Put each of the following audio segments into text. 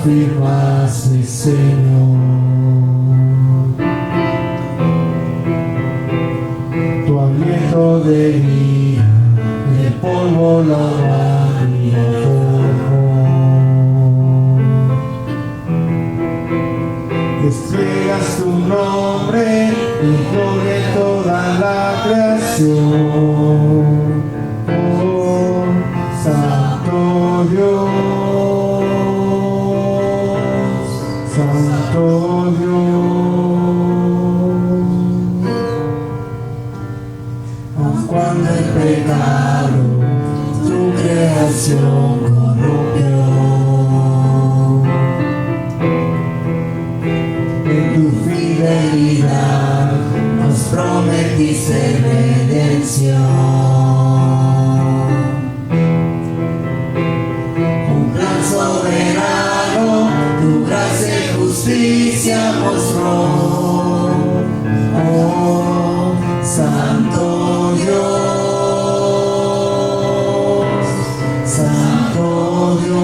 afirmas, mi Señor. Tu aliento de vida, del polvo lavar y la forjó. Despliegas tu nombre y gloria en toda la creación. Oh, Santo Dios, Santo Dios. Aun cuando el pecado tu creación corrompió, en tu fidelidad nos prometiste redención. Un plan soberano, tu gracia y justicia mostró. Oh, Santo Dios, Santo Dios.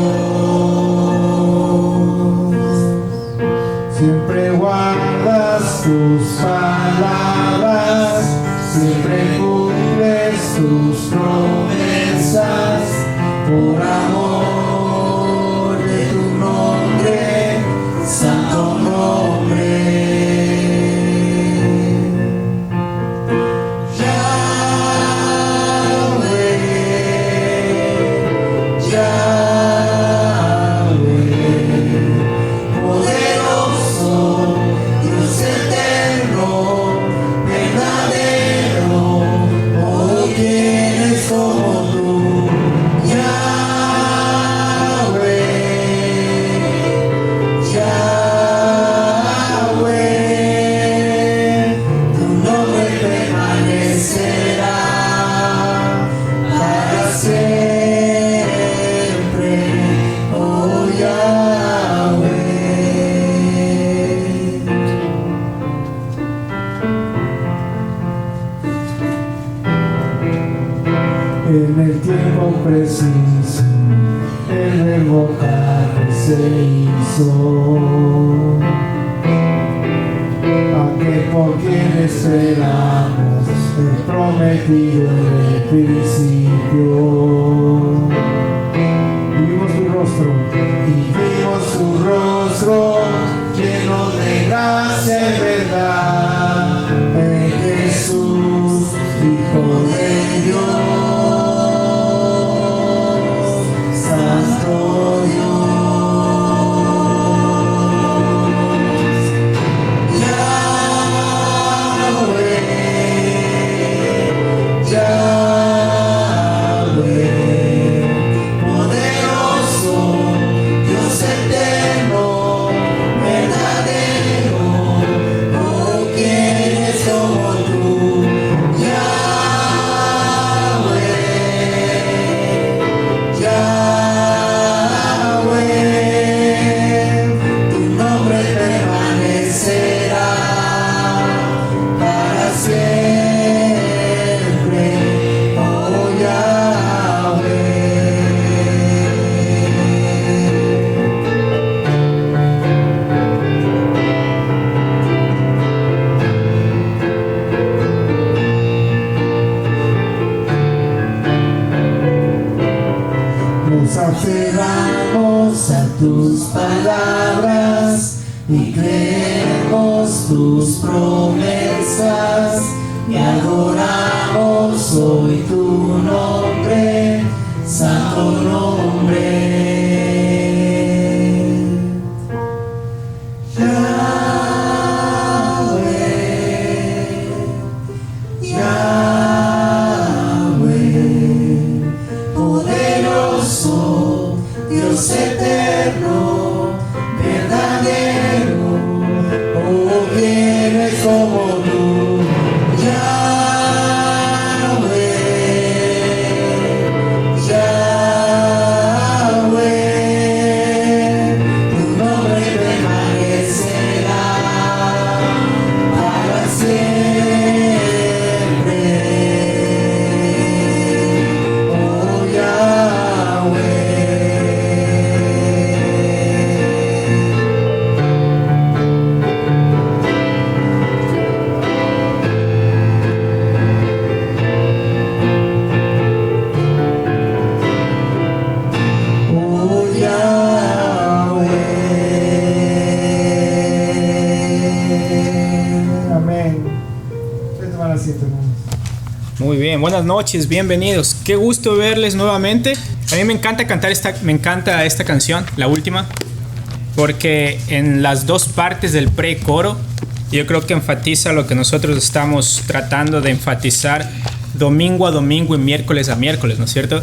Siempre guardas tus palabras, siempre cumples tus promesas, por amor de tu nombre, santo nombre. Yahweh, Yahweh, poderoso, Dios eterno, verdadero, oh, ¿quién es como tú? Yahweh, Yahweh, tu nombre permanecerá para siempre, oh Yahweh. En el tiempo preciso, el verbo carne se hizo, aquel por quien esperamos, el prometido en el principio. Vimos tu rostro y vimos tu rostro, lleno de gracia y verdad, en Jesús, Hijo de Dios. Santo Dios, Yahweh, Yahweh, poderoso, Dios eterno, verdadero, oh, ¿quién es como tú? Yahweh, Yahweh, tu nombre permanecerá para siempre, oh Yahweh. Nos aferramos a tus palabras y creemos tus promesas y adoramos hoy tu nombre, santo nombre. Yahweh, Yahweh, poderoso, Dios eterno, verdadero, oh, ¿quién es como tú? Yahweh, Yahweh. Muy bien, buenas noches, bienvenidos. Qué gusto verles nuevamente. A mí me encanta cantar esta canción, la última, porque en las dos partes del pre-coro yo creo que enfatiza lo que nosotros estamos tratando de enfatizar domingo a domingo y miércoles a miércoles, ¿no es cierto?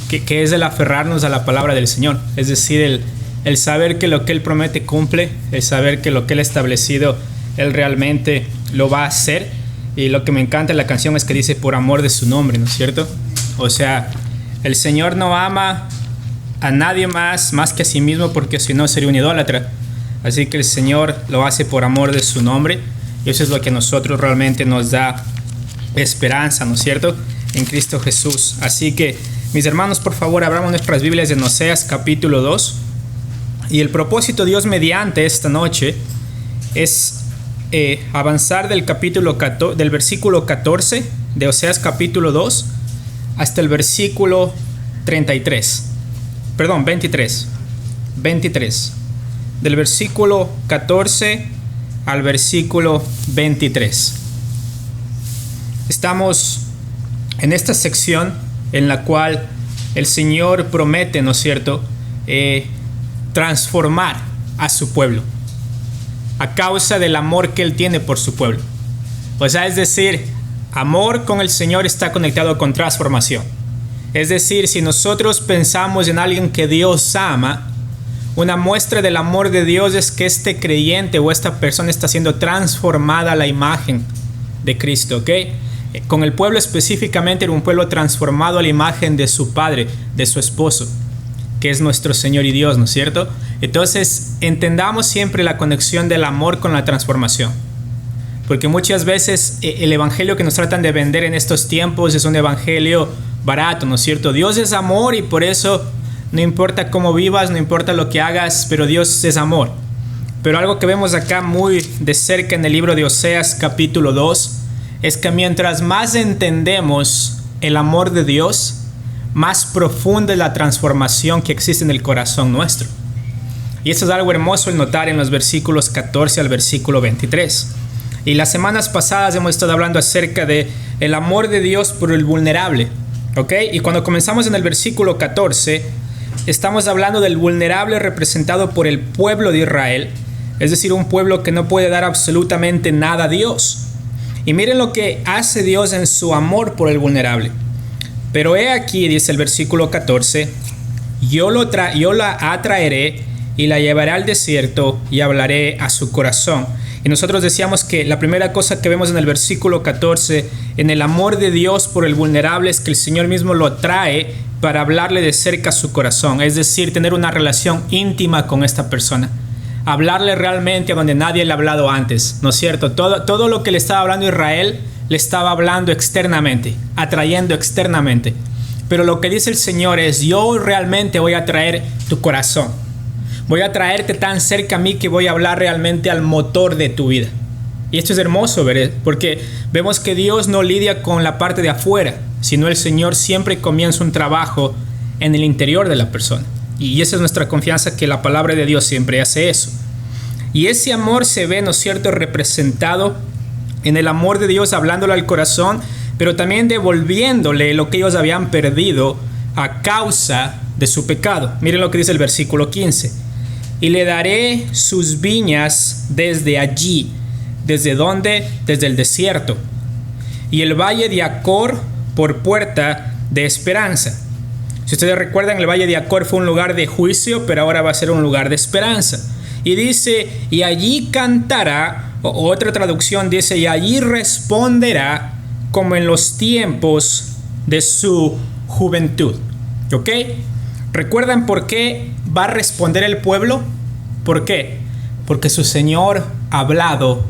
Que es el aferrarnos a la palabra del Señor, es decir, el saber que lo que Él promete cumple, el saber que lo que Él ha establecido, Él realmente lo va a hacer. Y lo que me encanta de la canción es que dice por amor de su nombre, ¿no es cierto? O sea, el Señor no ama a nadie más que a sí mismo, porque si no sería un idólatra. Así que el Señor lo hace por amor de su nombre, y eso es lo que a nosotros realmente nos da esperanza, ¿no es cierto? En Cristo Jesús. Así que, mis hermanos, por favor, abramos nuestras Biblias en Oseas capítulo 2. Y el propósito de Dios mediante esta noche es avanzar del versículo 14 de Oseas capítulo 2 hasta el versículo 23. Perdón, 23. Del versículo 14 al versículo 23. Estamos en esta sección en la cual el Señor promete, ¿no es cierto?, transformar a su pueblo a causa del amor que Él tiene por su pueblo. O sea, es decir, amor con el Señor está conectado con transformación. Es decir, si nosotros pensamos en alguien que Dios ama, una muestra del amor de Dios es que este creyente o esta persona está siendo transformada a la imagen de Cristo, ¿ok? Con el pueblo específicamente era un pueblo transformado a la imagen de su Padre, de su esposo, que es nuestro Señor y Dios, ¿no es cierto? Entonces, entendamos siempre la conexión del amor con la transformación. Porque muchas veces el evangelio que nos tratan de vender en estos tiempos es un evangelio barato, ¿no es cierto? Dios es amor y por eso no importa cómo vivas, no importa lo que hagas, pero Dios es amor. Pero algo que vemos acá muy de cerca en el libro de Oseas capítulo 2 es que mientras más entendemos el amor de Dios, más profunda es la transformación que existe en el corazón nuestro. Y eso es algo hermoso el notar en los versículos 14 al versículo 23. Y las semanas pasadas hemos estado hablando acerca de el amor de Dios por el vulnerable, ¿ok? Y cuando comenzamos en el versículo 14, estamos hablando del vulnerable representado por el pueblo de Israel, es decir, un pueblo que no puede dar absolutamente nada a Dios. Y miren lo que hace Dios en su amor por el vulnerable. Pero he aquí, dice el versículo 14, yo la atraeré y la llevaré al desierto y hablaré a su corazón. Y nosotros decíamos que la primera cosa que vemos en el versículo 14, en el amor de Dios por el vulnerable, es que el Señor mismo lo trae para hablarle de cerca a su corazón. Es decir, tener una relación íntima con esta persona. Hablarle realmente a donde nadie le ha hablado antes, ¿no es cierto? Todo lo que le estaba hablando a Israel, le estaba hablando externamente, atrayendo externamente. Pero lo que dice el Señor es, yo realmente voy a traer tu corazón. Voy a traerte tan cerca a mí que voy a hablar realmente al motor de tu vida. Y esto es hermoso, ¿verdad? Porque vemos que Dios no lidia con la parte de afuera, sino el Señor siempre comienza un trabajo en el interior de la persona. Y esa es nuestra confianza, que la palabra de Dios siempre hace eso. Y ese amor se ve, ¿no es cierto?, representado en el amor de Dios hablándole al corazón, pero también devolviéndole lo que ellos habían perdido a causa de su pecado. Miren lo que dice el versículo 15. Y le daré sus viñas desde allí. ¿Desde dónde? Desde el desierto. Y el valle de Acor por puerta de esperanza. Si ustedes recuerdan, el valle de Acor fue un lugar de juicio, pero ahora va a ser un lugar de esperanza. Y dice, y allí cantará, o otra traducción dice, y allí responderá como en los tiempos de su juventud. ¿Ok? ¿Recuerdan por qué va a responder el pueblo? ¿Por qué? Porque su Señor ha hablado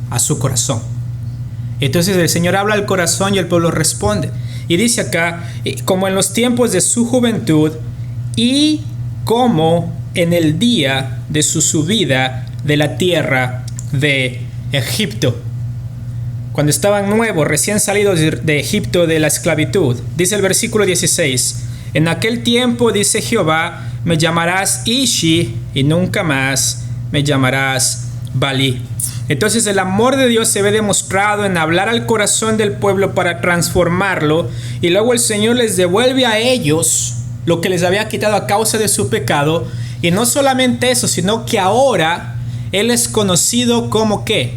a su corazón. Entonces el Señor habla al corazón y el pueblo responde. Y dice acá, como en los tiempos de su juventud y como en el día de su subida de la tierra de Egipto. Cuando estaban nuevos, recién salidos de Egipto de la esclavitud. Dice el versículo 16. En aquel tiempo, dice Jehová, me llamarás Ishi y nunca más me llamarás valí. Entonces el amor de Dios se ve demostrado en hablar al corazón del pueblo para transformarlo, y luego el Señor les devuelve a ellos lo que les había quitado a causa de su pecado. Y no solamente eso, sino que ahora Él es conocido como ¿qué?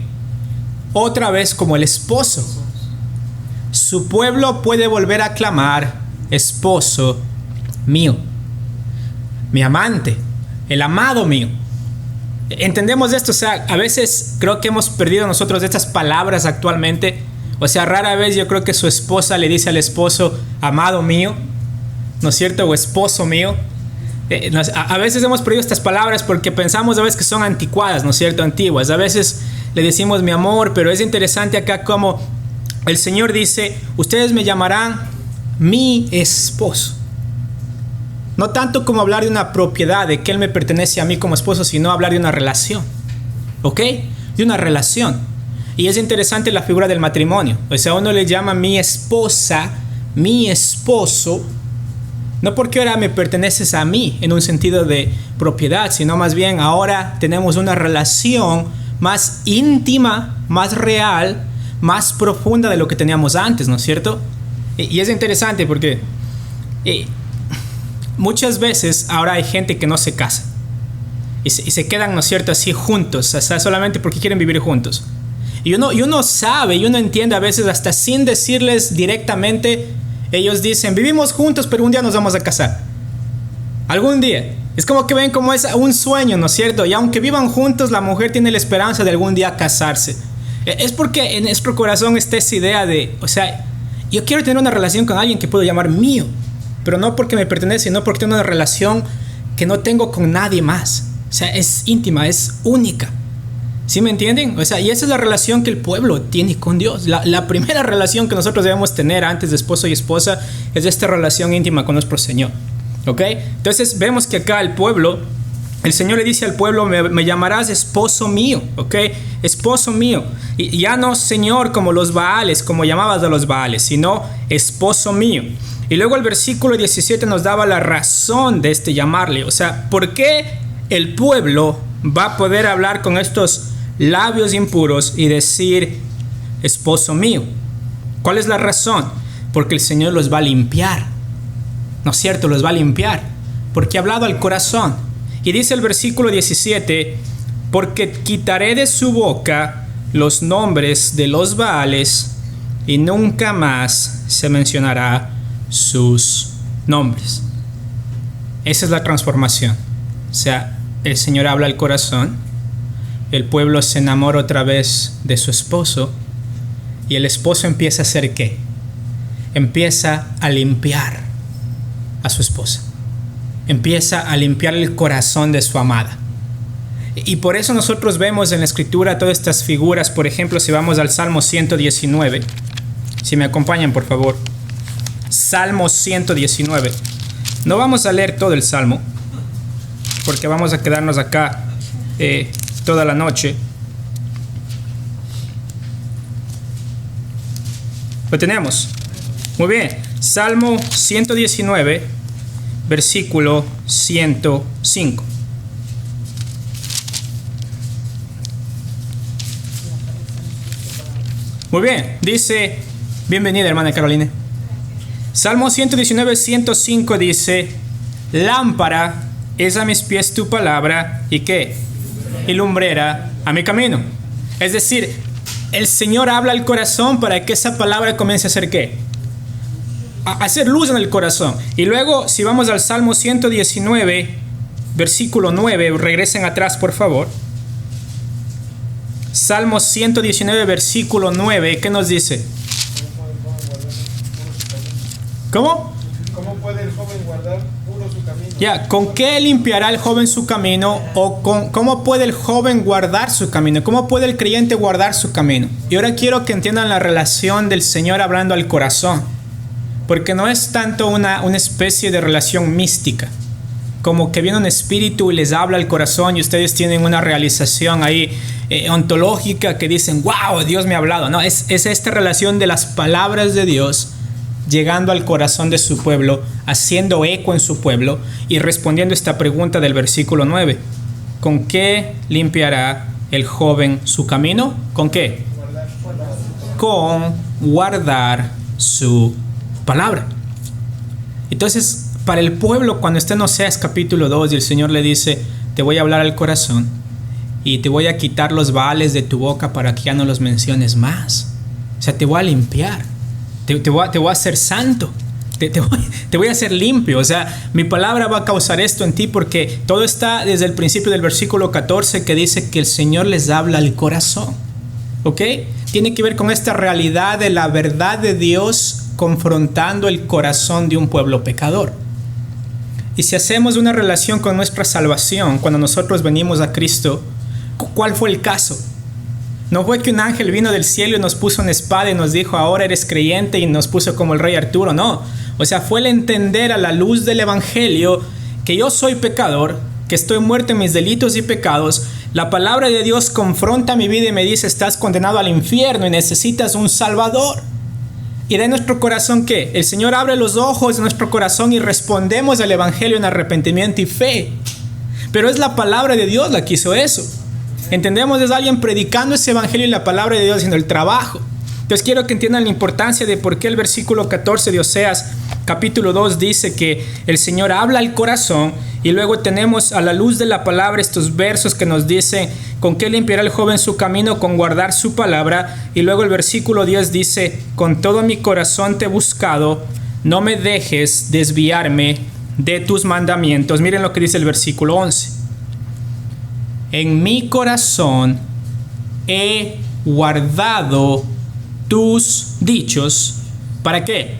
Otra vez como el esposo. Su pueblo puede volver a clamar: esposo mío, mi amante, el amado mío. ¿Entendemos esto? O sea, a veces creo que hemos perdido nosotros estas palabras actualmente. O sea, rara vez yo creo que su esposa le dice al esposo: amado mío, ¿no es cierto? O esposo mío. A veces hemos perdido estas palabras porque pensamos a veces que son anticuadas, ¿no es cierto? Antiguas. A veces le decimos mi amor, pero es interesante acá como el Señor dice: ustedes me llamarán mi esposo. No tanto como hablar de una propiedad, de que Él me pertenece a mí como esposo, sino hablar de una relación. ¿Ok? De una relación. Y es interesante la figura del matrimonio. O sea, uno le llama mi esposa, mi esposo, no porque ahora me perteneces a mí en un sentido de propiedad, sino más bien ahora tenemos una relación más íntima, más real, más profunda de lo que teníamos antes, ¿no es cierto? Y es interesante porque muchas veces ahora hay gente que no se casa y se quedan, ¿no es cierto?, así juntos, o sea, solamente porque quieren vivir juntos. Y uno sabe y uno entiende a veces, hasta sin decirles directamente, ellos dicen: vivimos juntos, pero un día nos vamos a casar. Algún día. Es como que ven como es un sueño, ¿no es cierto? Y aunque vivan juntos, la mujer tiene la esperanza de algún día casarse. Es porque en nuestro corazón está esa idea de, o sea, yo quiero tener una relación con alguien que puedo llamar mío, pero no porque me pertenece, sino porque tengo una relación que no tengo con nadie más. O sea, es íntima, es única. ¿Sí me entienden? O sea, y esa es la relación que el pueblo tiene con Dios. La primera relación que nosotros debemos tener antes de esposo y esposa es esta relación íntima con nuestro Señor. ¿Ok? Entonces vemos que acá el pueblo, el Señor le dice al pueblo: me llamarás esposo mío. ¿Ok? Esposo mío. Y ya no Señor como los Baales, como llamabas a los Baales, sino esposo mío. Y luego el versículo 17 nos daba la razón de este llamarle. O sea, ¿por qué el pueblo va a poder hablar con estos labios impuros y decir esposo mío? ¿Cuál es la razón? Porque el Señor los va a limpiar, ¿no es cierto? Los va a limpiar porque ha hablado al corazón. Y dice el versículo 17: porque quitaré de su boca los nombres de los Baales y nunca más se mencionará sus nombres. Esa es la transformación. O sea, el Señor habla al corazón, el pueblo se enamora otra vez de su esposo, y el esposo empieza a hacer ¿qué? Empieza a limpiar a su esposa, empieza a limpiar el corazón de su amada. Y por eso nosotros vemos en la escritura todas estas figuras. Por ejemplo, si vamos al Salmo 119, si me acompañan por favor, Salmo 119. No vamos a leer todo el Salmo porque vamos a quedarnos acá toda la noche. Lo tenemos. Muy bien. Salmo 119, versículo 105. Muy bien. Dice, bienvenida hermana Carolina. Salmo 119, 105 dice: lámpara es a mis pies tu palabra, ¿y qué? Y lumbrera a mi camino. Es decir, el Señor habla al corazón para que esa palabra comience a hacer ¿qué? A hacer luz en el corazón. Y luego, si vamos al Salmo 119, versículo 9, regresen atrás por favor. Salmo 119, versículo 9, ¿qué nos dice? ¿Cómo? ¿Cómo puede el joven guardar puro su camino? Ya, ¿con qué limpiará el joven su camino? O ¿cómo puede el joven guardar su camino? ¿Cómo puede el creyente guardar su camino? Y ahora quiero que entiendan la relación del Señor hablando al corazón. Porque no es tanto una especie de relación mística, como que viene un espíritu y les habla al corazón y ustedes tienen una realización ahí ontológica que dicen, wow, Dios me ha hablado. No, es esta relación de las palabras de Dios llegando al corazón de su pueblo, haciendo eco en su pueblo y respondiendo esta pregunta del versículo 9. ¿Con qué limpiará el joven su camino? ¿Con qué? Con guardar su palabra. Entonces, para el pueblo, cuando está en Oseas capítulo 2 y el Señor le dice, te voy a hablar al corazón y te voy a quitar los baales de tu boca para que ya no los menciones más. O sea, te voy a limpiar, te voy a hacer santo, te voy a hacer limpio. O sea, mi palabra va a causar esto en ti, porque todo está desde el principio del versículo 14, que dice que el Señor les habla al corazón. ¿Ok? Tiene que ver con esta realidad de la verdad de Dios confrontando el corazón de un pueblo pecador. Y si hacemos una relación con nuestra salvación, cuando nosotros venimos a Cristo, ¿cuál fue el caso? No fue que un ángel vino del cielo y nos puso una espada y nos dijo, ahora eres creyente, y nos puso como el rey Arturo. No, o sea, fue el entender a la luz del evangelio que yo soy pecador, que estoy muerto en mis delitos y pecados. La palabra de Dios confronta mi vida y me dice, estás condenado al infierno y necesitas un salvador. Y de nuestro corazón, ¿qué? El Señor abre los ojos de nuestro corazón y respondemos al evangelio en arrepentimiento y fe. Pero es la palabra de Dios la que hizo eso. Entendemos, es alguien predicando ese evangelio y la palabra de Dios haciendo el trabajo. Entonces quiero que entiendan la importancia de por qué el versículo 14 de Oseas capítulo 2 dice que el Señor habla al corazón, y luego tenemos a la luz de la palabra estos versos que nos dicen con qué limpiará el joven su camino, con guardar su palabra. Y luego el versículo 10 dice, con todo mi corazón te he buscado, no me dejes desviarme de tus mandamientos. Miren lo que dice el versículo 11. En mi corazón he guardado tus dichos. ¿Para qué?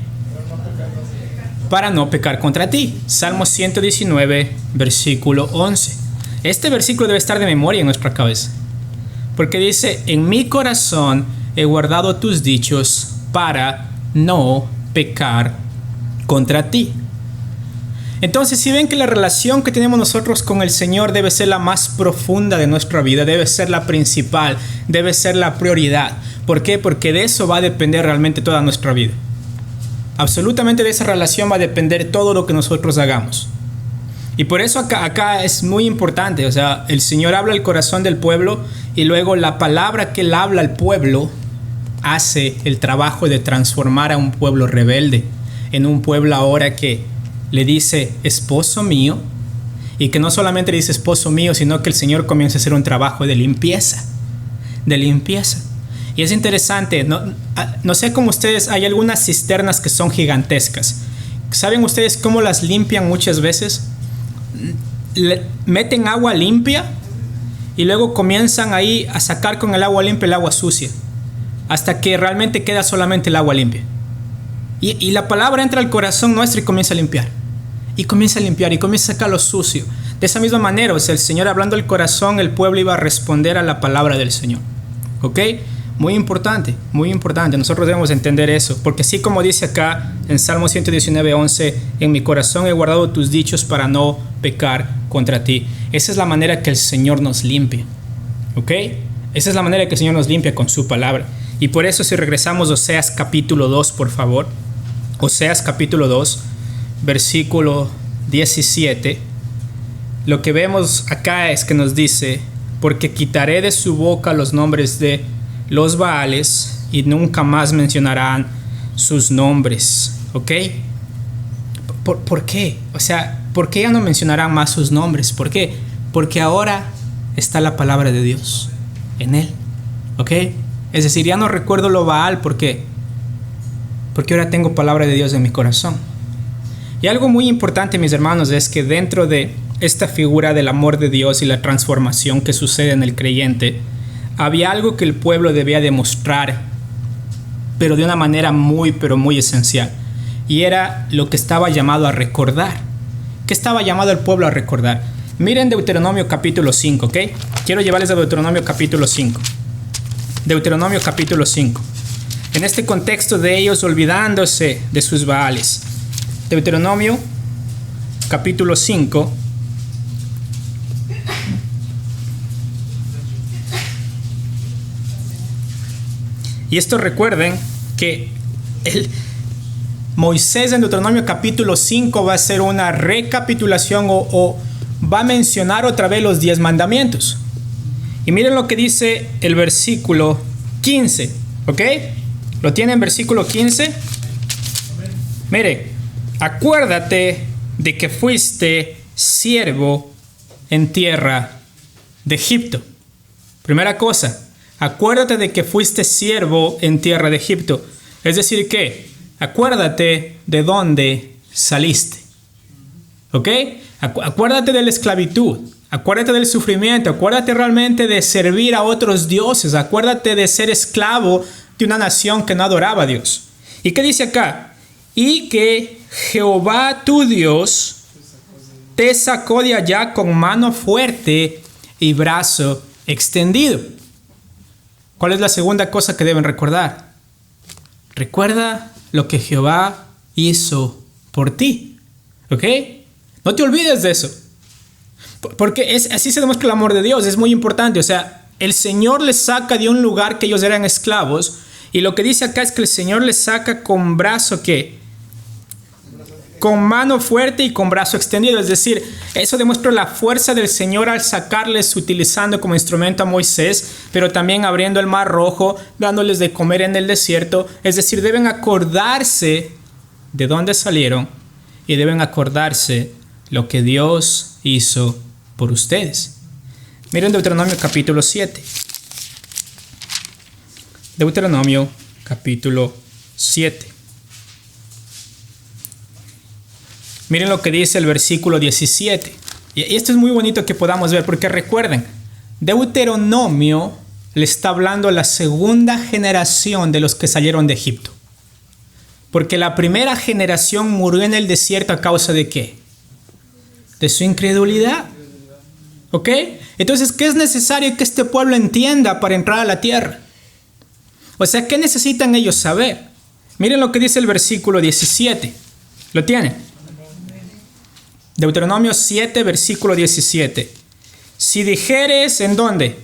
Para no pecar contra ti. Salmo 119, versículo 11. Este versículo debe estar de memoria en nuestra cabeza, porque dice, en mi corazón he guardado tus dichos para no pecar contra ti. Entonces, si ven que la relación que tenemos nosotros con el Señor debe ser la más profunda de nuestra vida, debe ser la principal, debe ser la prioridad. ¿Por qué? Porque de eso va a depender realmente toda nuestra vida. Absolutamente de esa relación va a depender todo lo que nosotros hagamos. Y por eso acá es muy importante. O sea, el Señor habla al corazón del pueblo, y luego la palabra que Él habla al pueblo hace el trabajo de transformar a un pueblo rebelde en un pueblo ahora que le dice esposo mío, y que no solamente le dice esposo mío, sino que el Señor comienza a hacer un trabajo de limpieza. Y es interesante, no sé cómo ustedes, hay algunas cisternas que son gigantescas. ¿Saben ustedes cómo las limpian muchas veces? Meten agua limpia y luego comienzan ahí a sacar con el agua limpia el agua sucia, hasta que realmente queda solamente el agua limpia. Y la palabra entra al corazón nuestro y comienza a limpiar. Y comienza a limpiar y comienza a sacar lo sucio. De esa misma manera, o sea, el Señor hablando al corazón, el pueblo iba a responder a la palabra del Señor. ¿Ok? Muy importante, muy importante. Nosotros debemos entender eso, porque así como dice acá en Salmo 119, 11, en mi corazón he guardado tus dichos para no pecar contra ti. Esa es la manera que el Señor nos limpia. ¿Ok? Esa es la manera que el Señor nos limpia con su palabra. Y por eso, si regresamos a Oseas capítulo 2, por favor. Oseas capítulo 2, versículo 17. Lo que vemos acá es que nos dice, porque quitaré de su boca los nombres de los Baales y nunca más mencionarán sus nombres. ¿Ok? ¿Por qué? O sea, ¿por qué ya no mencionarán más sus nombres? ¿Por qué? Porque ahora está la palabra de Dios en él. ¿Ok? Es decir, ya no recuerdo lo Baal. ¿Por qué? Porque ahora tengo palabra de Dios en mi corazón. Y algo muy importante, mis hermanos, es que dentro de esta figura del amor de Dios y la transformación que sucede en el creyente, había algo que el pueblo debía demostrar, pero de una manera muy, pero muy esencial. Y era lo que estaba llamado a recordar. ¿Qué estaba llamado el pueblo a recordar? Miren Deuteronomio capítulo 5, ¿ok? Quiero llevarles a Deuteronomio capítulo 5. Deuteronomio capítulo 5. En este contexto de ellos olvidándose de sus Baales. Deuteronomio capítulo 5. Y esto recuerden que Moisés en Deuteronomio capítulo 5 va a hacer una recapitulación o va a mencionar otra vez los 10 mandamientos. Y miren lo que dice el versículo 15, ¿ok? ¿Lo tienen versículo 15? Mire, acuérdate de que fuiste siervo en tierra de Egipto. Primera cosa, acuérdate de que fuiste siervo en tierra de Egipto. Es decir, ¿qué? Acuérdate de dónde saliste. ¿Ok? Acuérdate de la esclavitud. Acuérdate del sufrimiento. Acuérdate realmente de servir a otros dioses. Acuérdate de ser esclavo de una nación que no adoraba a Dios. ¿Y qué dice acá? Y que Jehová tu Dios te sacó de allá con mano fuerte y brazo extendido. ¿Cuál es la segunda cosa que deben recordar? Recuerda lo que Jehová hizo por ti. ¿Ok? No te olvides de eso. Porque así se demuestra el amor de Dios. Es muy importante. O sea, el Señor les saca de un lugar que ellos eran esclavos. Y lo que dice acá es que el Señor les saca con brazo, ¿qué? Con mano fuerte y con brazo extendido. Es decir, eso demuestra la fuerza del Señor al sacarles utilizando como instrumento a Moisés, pero también abriendo el mar rojo, dándoles de comer en el desierto. Es decir, deben acordarse de dónde salieron y deben acordarse lo que Dios hizo por ustedes. Miren Deuteronomio capítulo 7. Deuteronomio capítulo 7. Miren lo que dice el versículo 17. Y esto es muy bonito que podamos ver, porque recuerden, Deuteronomio le está hablando a la segunda generación de los que salieron de Egipto. Porque la primera generación murió en el desierto a causa de ¿qué? De su incredulidad. ¿Ok? Entonces, ¿qué es necesario que este pueblo entienda para entrar a la tierra? O sea, ¿qué necesitan ellos saber? Miren lo que dice el versículo 17. ¿Lo tienen? Deuteronomio 7, versículo 17. Si dijeres, ¿en dónde?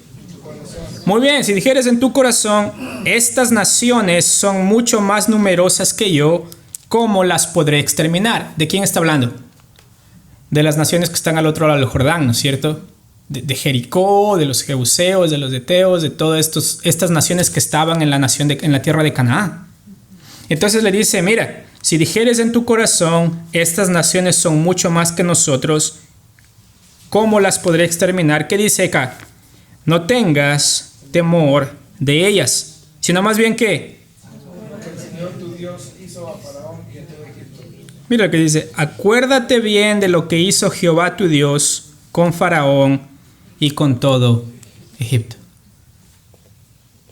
Muy bien, si dijeres en tu corazón, estas naciones son mucho más numerosas que yo, ¿cómo las podré exterminar? ¿De quién está hablando? De las naciones que están al otro lado del Jordán, ¿no es cierto? De Jericó, de los Jebuseos, de los Eteos, de todas estas naciones que estaban en la tierra de Canaán. Entonces le dice, mira, si dijeres en tu corazón, estas naciones son mucho más que nosotros, ¿cómo las podré exterminar? ¿Qué dice acá? No tengas temor de ellas, sino más bien ¿qué? El Señor tu Dios hizo a Faraón y a todo Egipto. Mira lo que dice, acuérdate bien de lo que hizo Jehová tu Dios con Faraón y con todo Egipto.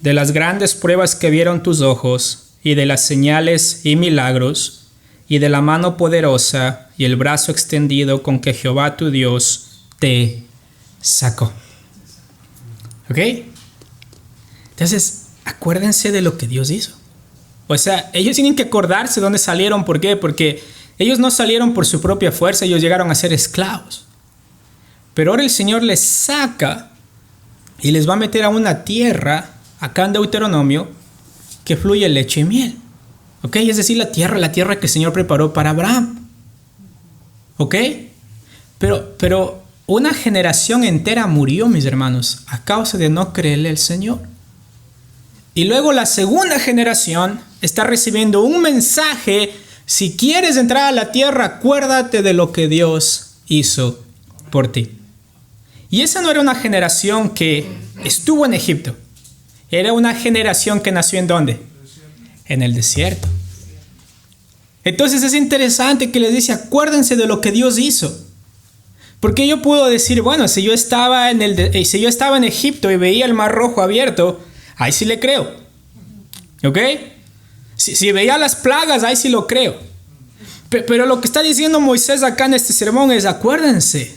De las grandes pruebas que vieron tus ojos, y de las señales y milagros, y de la mano poderosa y el brazo extendido con que Jehová tu Dios te sacó. ¿Ok? Entonces, acuérdense de lo que Dios hizo. O sea, ellos tienen que acordarse de dónde salieron. ¿Por qué? Porque ellos no salieron por su propia fuerza, ellos llegaron a ser esclavos. Pero ahora el Señor les saca y les va a meter a una tierra, acá en Deuteronomio, que fluye leche y miel. ¿Ok? Es decir, la tierra que el Señor preparó para Abraham. ¿Ok? Pero una generación entera murió, mis hermanos, a causa de no creerle al Señor. Y luego la segunda generación está recibiendo un mensaje: si quieres entrar a la tierra, acuérdate de lo que Dios hizo por ti. Y esa no era una generación que estuvo en Egipto. Era una generación que nació ¿en dónde? En el desierto. Entonces es interesante que les dice, acuérdense de lo que Dios hizo. Porque yo puedo decir, bueno, si yo estaba en Egipto y veía el Mar Rojo abierto, ahí sí le creo. ¿Ok? Si veía las plagas, ahí sí lo creo. Pero lo que está diciendo Moisés acá en este sermón es, acuérdense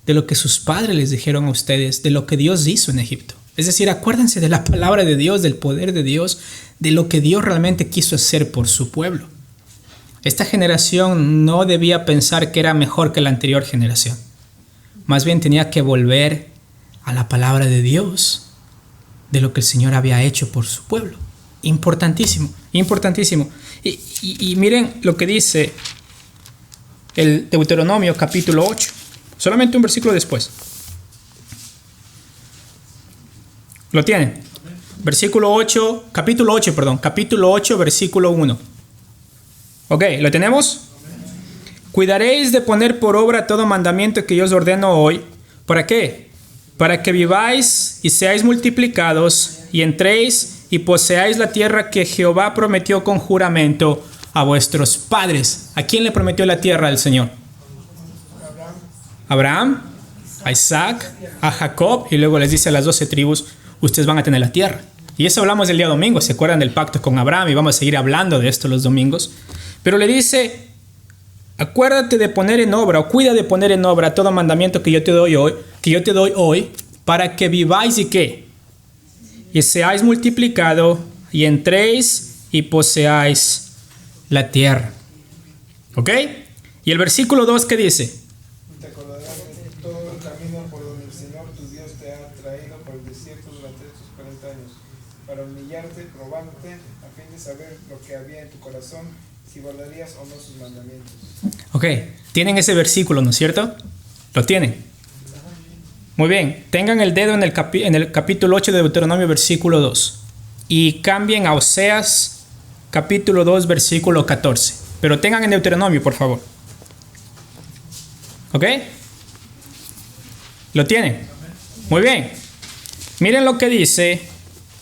de lo que sus padres les dijeron a ustedes, de lo que Dios hizo en Egipto. Es decir, acuérdense de la palabra de Dios, del poder de Dios, de lo que Dios realmente quiso hacer por su pueblo. Esta generación no debía pensar que era mejor que la anterior generación. Más bien tenía que volver a la palabra de Dios, de lo que el Señor había hecho por su pueblo. Importantísimo, importantísimo. Y miren lo que dice el Deuteronomio capítulo 8. Solamente un versículo después. ¿Lo tienen? Versículo 8, capítulo 8, perdón, capítulo 8, versículo 1. Ok, ¿lo tenemos? Cuidaréis de poner por obra todo mandamiento que yo os ordeno hoy. ¿Para qué? Para que viváis y seáis multiplicados y entréis y poseáis la tierra que Jehová prometió con juramento a vuestros padres. ¿A quién le prometió la tierra el Señor? Abraham, a Isaac, a Jacob, y luego les dice a las 12 tribus, ustedes van a tener la tierra. Y eso hablamos el día domingo, ¿se acuerdan del pacto con Abraham? Y vamos a seguir hablando de esto los domingos. Pero le dice, acuérdate de poner en obra, o cuida de poner en obra todo mandamiento que yo te doy hoy, para que viváis y ¿qué? Y seáis multiplicado, y entréis y poseáis la tierra. ¿Ok? Y el versículo 2, ¿qué dice? Te acordarás de todo el camino por donde el Señor tu Dios te ha traído por el desierto durante estos 40 años, para humillarte, probándote, a fin de saber lo que había en tu corazón, si guardarías o no sus mandamientos. Ok, tienen ese versículo, ¿no es cierto? ¿Lo tienen? Muy bien, tengan el dedo en el capítulo 8 de Deuteronomio, versículo 2. Y cambien a Oseas, capítulo 2, versículo 14. Pero tengan en Deuteronomio, por favor. ¿Ok? ¿Lo tienen? Muy bien. Miren lo que dice.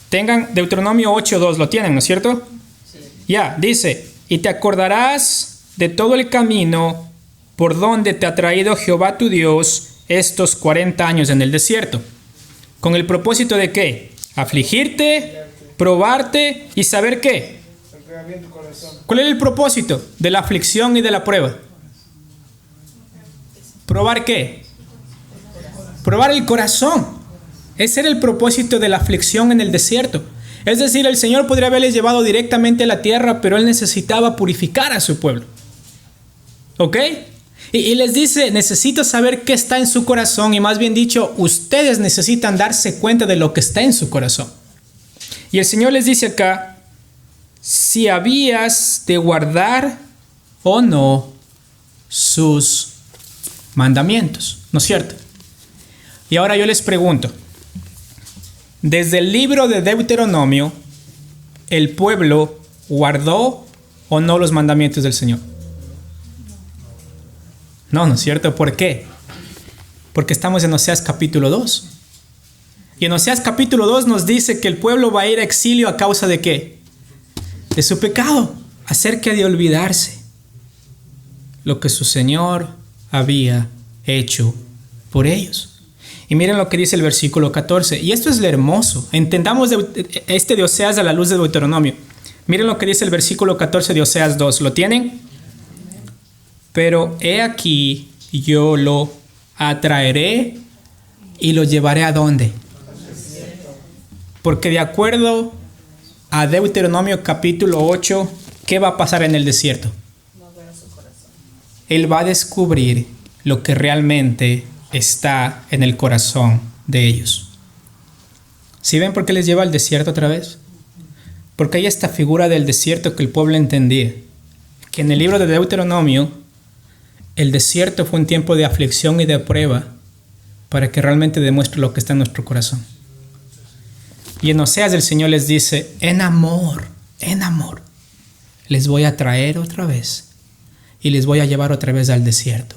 Tengan Deuteronomio 8:2. ¿Lo tienen, no es cierto? Sí. Ya, dice, y te acordarás de todo el camino por donde te ha traído Jehová tu Dios estos 40 años en el desierto. ¿Con el propósito de qué? Afligirte, probarte y saber qué. ¿Cuál era el propósito de la aflicción y de la prueba? ¿Probar qué? Probar el corazón. Ese era el propósito de la aflicción en el desierto. Es decir, el Señor podría haberles llevado directamente a la tierra, pero Él necesitaba purificar a su pueblo. ¿Ok? Y les dice, necesito saber qué está en su corazón, y más bien dicho, ustedes necesitan darse cuenta de lo que está en su corazón. Y el Señor les dice acá, si habías de guardar o no sus mandamientos, ¿no es cierto? Y ahora yo les pregunto, desde el libro de Deuteronomio, ¿el pueblo guardó o no los mandamientos del Señor? No, ¿no es cierto? ¿Por qué? Porque estamos en Oseas capítulo 2. Y en Oseas capítulo 2 nos dice que el pueblo va a ir a exilio a causa de ¿qué? De su pecado, acerca de olvidarse lo que su Señor había hecho por ellos. Y miren lo que dice el versículo 14. Y esto es lo hermoso. Entendamos este de Oseas a la luz de Deuteronomio. Miren lo que dice el versículo 14 de Oseas 2. ¿Lo tienen? Pero he aquí, yo lo atraeré y lo llevaré ¿a dónde? Porque de acuerdo a Deuteronomio capítulo 8, ¿qué va a pasar en el desierto? Él va a descubrir lo que realmente está en el corazón de ellos. ¿Sí ven por qué les lleva al desierto otra vez? Porque hay esta figura del desierto que el pueblo entendía. Que en el libro de Deuteronomio, el desierto fue un tiempo de aflicción y de prueba para que realmente demuestre lo que está en nuestro corazón. Y en Oseas el Señor les dice, en amor, les voy a traer otra vez y les voy a llevar otra vez al desierto.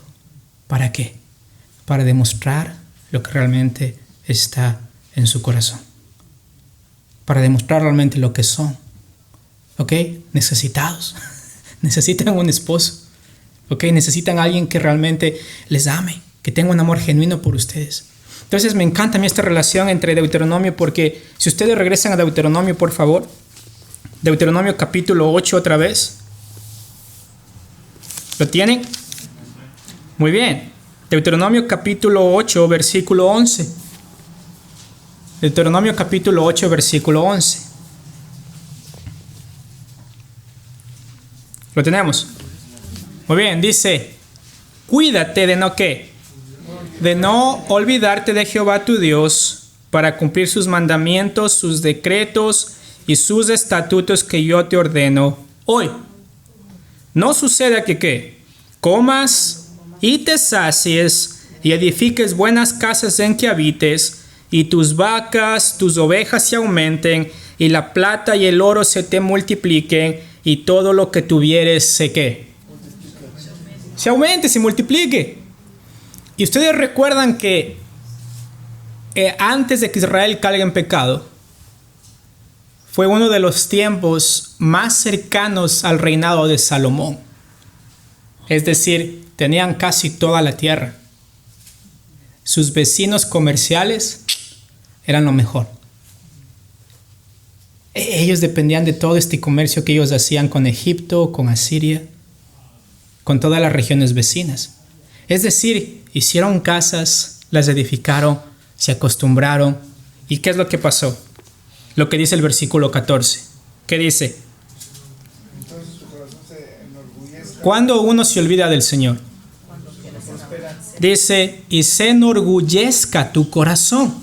¿Para qué? Para demostrar lo que realmente está en su corazón. Para demostrar realmente lo que son. ¿Ok? Necesitados. Necesitan un esposo. ¿Ok? Necesitan a alguien que realmente les ame, que tenga un amor genuino por ustedes. Entonces me encanta a mí esta relación entre Deuteronomio, porque si ustedes regresan a Deuteronomio, por favor. Deuteronomio capítulo 8 otra vez. ¿Lo tienen? Muy bien. Deuteronomio capítulo 8, versículo 11. Deuteronomio capítulo 8, versículo 11. ¿Lo tenemos? Muy bien, dice, cuídate de no ¿qué? De no olvidarte de Jehová tu Dios para cumplir sus mandamientos, sus decretos y sus estatutos que yo te ordeno hoy. No suceda que ¿qué? Comas y te sacies y edifiques buenas casas en que habites y tus vacas, tus ovejas se aumenten, y la plata y el oro se te multipliquen, y todo lo que tuvieres se aumente, se multiplique. Y ustedes recuerdan que antes de que Israel caiga en pecado, fue uno de los tiempos más cercanos al reinado de Salomón. Es decir, tenían casi toda la tierra. Sus vecinos comerciales eran lo mejor. Ellos dependían de todo este comercio que ellos hacían con Egipto, con Asiria, con todas las regiones vecinas. Es decir, hicieron casas, las edificaron, se acostumbraron. ¿Y qué es lo que pasó? Lo que dice el versículo 14. ¿Qué dice? Entonces tu corazón se enorgullezca. Cuando uno se olvida del Señor. Dice, y se enorgullezca tu corazón.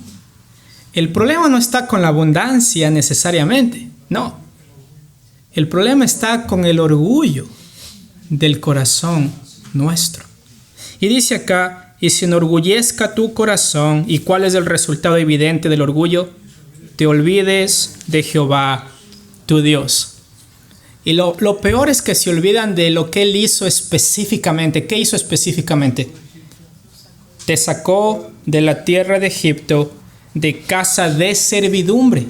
El problema no está con la abundancia necesariamente, no. El problema está con el orgullo del corazón nuestro. Y dice acá, y se enorgullezca tu corazón. ¿Y cuál es el resultado evidente del orgullo? Te olvides de Jehová, tu Dios. Y lo peor es que se olvidan de lo que Él hizo específicamente. ¿Qué hizo específicamente? Te sacó de la tierra de Egipto, de casa de servidumbre.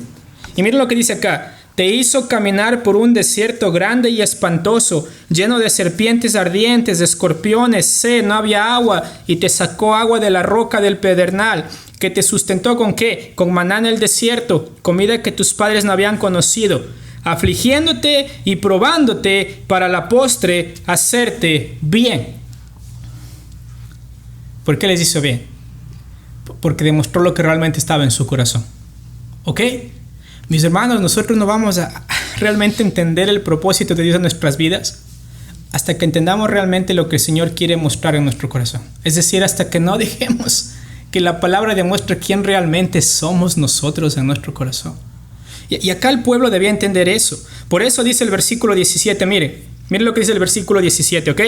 Y miren lo que dice acá. Te hizo caminar por un desierto grande y espantoso, lleno de serpientes ardientes, de escorpiones, no había agua, y te sacó agua de la roca del pedernal, que te sustentó ¿con qué? Con maná en el desierto, comida que tus padres no habían conocido, afligiéndote y probándote para la postre hacerte bien. ¿Por qué les hizo bien? Porque demostró lo que realmente estaba en su corazón. ¿Ok? Mis hermanos, nosotros no vamos a realmente entender el propósito de Dios en nuestras vidas hasta que entendamos realmente lo que el Señor quiere mostrar en nuestro corazón. Es decir, hasta que no dejemos que la palabra demuestre quién realmente somos nosotros en nuestro corazón. Y acá el pueblo debía entender eso. Por eso dice el versículo 17, mire lo que dice el versículo 17, ¿ok?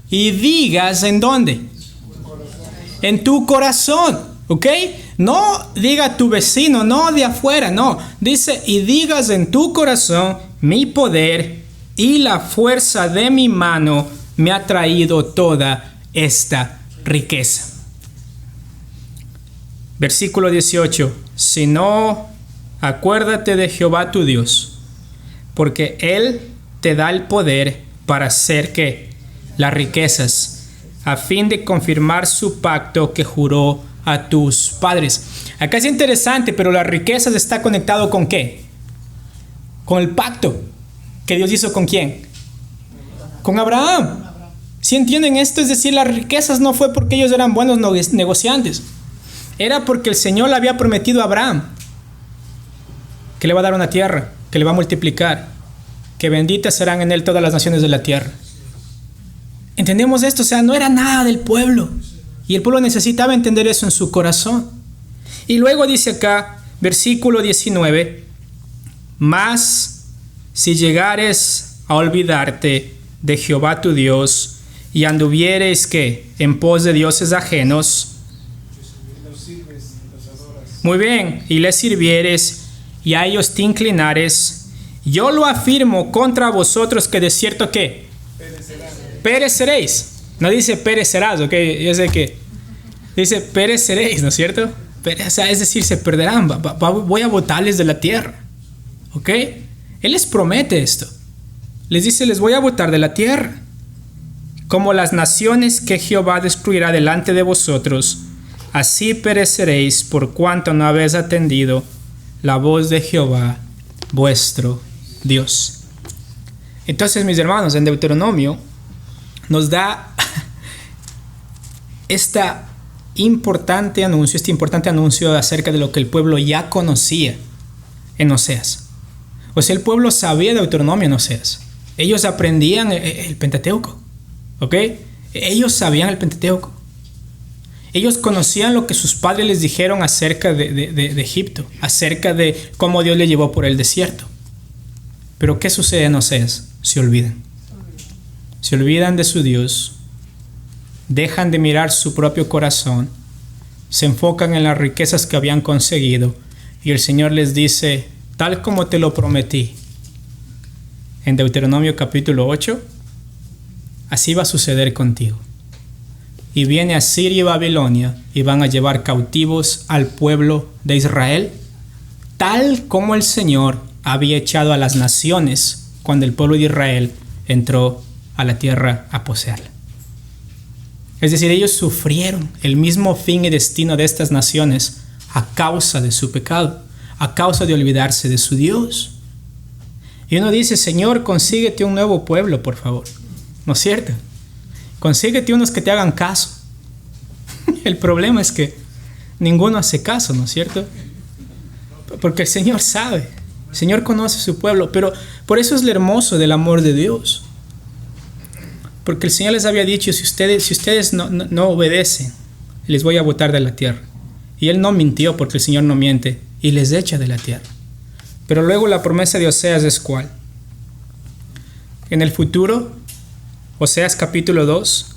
Y digas, ¿en dónde? En tu corazón. ¿Ok? No diga tu vecino, no de afuera, no. Dice, y digas en tu corazón, mi poder y la fuerza de mi mano me ha traído toda esta riqueza. Versículo 18. Si no, acuérdate de Jehová tu Dios, porque Él te da el poder para hacer ¿qué? Las riquezas, a fin de confirmar su pacto que juró a tus padres. Acá es interesante, pero las riquezas está conectado ¿con qué? Con el pacto que Dios hizo ¿con quién? Con Abraham. ¿Sí entienden esto? Es decir, las riquezas no fue porque ellos eran buenos negociantes. Era porque el Señor le había prometido a Abraham que le va a dar una tierra, que le va a multiplicar, que benditas serán en él todas las naciones de la tierra. ¿Entendemos esto? O sea, no era nada del pueblo. Y el pueblo necesitaba entender eso en su corazón. Y luego dice acá, versículo 19, mas si llegares a olvidarte de Jehová tu Dios y anduvieres ¿qué? En pos de dioses ajenos, Los sirves, los adoras. muy bien, y les sirvieres y a ellos te inclinares, yo lo afirmo contra vosotros que de cierto ¿qué? Pereceréis. No dice perecerás, ok, yo sé que dice pereceréis, ¿no es cierto? O sea, es decir, se perderán, voy a botarles de la tierra, ok. Él les promete esto, les dice, les voy a botar de la tierra, como las naciones que Jehová destruirá delante de vosotros, así pereceréis por cuanto no habéis atendido la voz de Jehová, vuestro Dios. Entonces, mis hermanos, en Deuteronomio nos da este importante anuncio acerca de lo que el pueblo ya conocía en Oseas. O sea, el pueblo sabía de Deuteronomio en Oseas. Ellos aprendían el Pentateuco, ¿ok? Ellos sabían el Pentateuco. Ellos conocían lo que sus padres les dijeron acerca de Egipto, acerca de cómo Dios les llevó por el desierto. Pero ¿qué sucede en Oseas? Se olvidan. Se olvidan de su Dios, dejan de mirar su propio corazón, se enfocan en las riquezas que habían conseguido y el Señor les dice, tal como te lo prometí en Deuteronomio capítulo 8, así va a suceder contigo. Y viene Asiria y Babilonia y van a llevar cautivos al pueblo de Israel, tal como el Señor había echado a las naciones cuando el pueblo de Israel entró a la tierra a poseerla. Es decir, ellos sufrieron el mismo fin y destino de estas naciones a causa de su pecado, a causa de olvidarse de su Dios. Y uno dice, Señor, consíguete un nuevo pueblo, por favor. ¿No es cierto? Consíguete unos que te hagan caso. El problema es que ninguno hace caso, ¿no es cierto? Porque el Señor sabe, el Señor conoce su pueblo, pero por eso es lo hermoso del amor de Dios. Porque el Señor les había dicho, si ustedes no obedecen, les voy a botar de la tierra. Y Él no mintió, porque el Señor no miente, y les echa de la tierra. Pero luego la promesa de Oseas es ¿cuál? En el futuro, Oseas capítulo 2,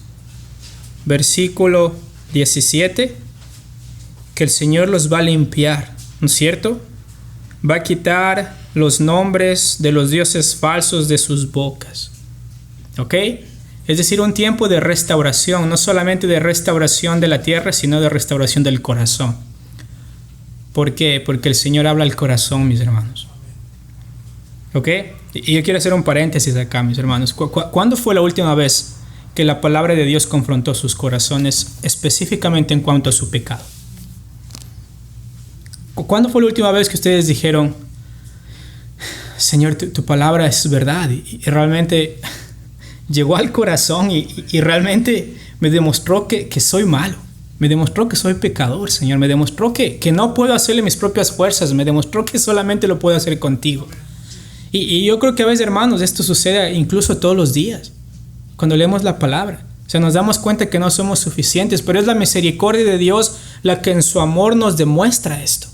versículo 17, que el Señor los va a limpiar, ¿no es cierto? Va a quitar los nombres de los dioses falsos de sus bocas. ¿Ok? Es decir, un tiempo de restauración, no solamente de restauración de la tierra, sino de restauración del corazón. ¿Por qué? Porque el Señor habla al corazón, mis hermanos. ¿Ok? Y yo quiero hacer un paréntesis acá, mis hermanos. ¿Cuándo fue la última vez que la palabra de Dios confrontó sus corazones, específicamente en cuanto a su pecado? ¿Cuándo fue la última vez que ustedes dijeron, Señor, tu palabra es verdad y realmente llegó al corazón y realmente me demostró que soy malo, me demostró que soy pecador, Señor, me demostró que no puedo hacerle mis propias fuerzas, me demostró que solamente lo puedo hacer contigo? Y yo creo que a veces, hermanos, esto sucede incluso todos los días, cuando leemos la palabra. O sea, nos damos cuenta que no somos suficientes, pero es la misericordia de Dios la que en su amor nos demuestra esto.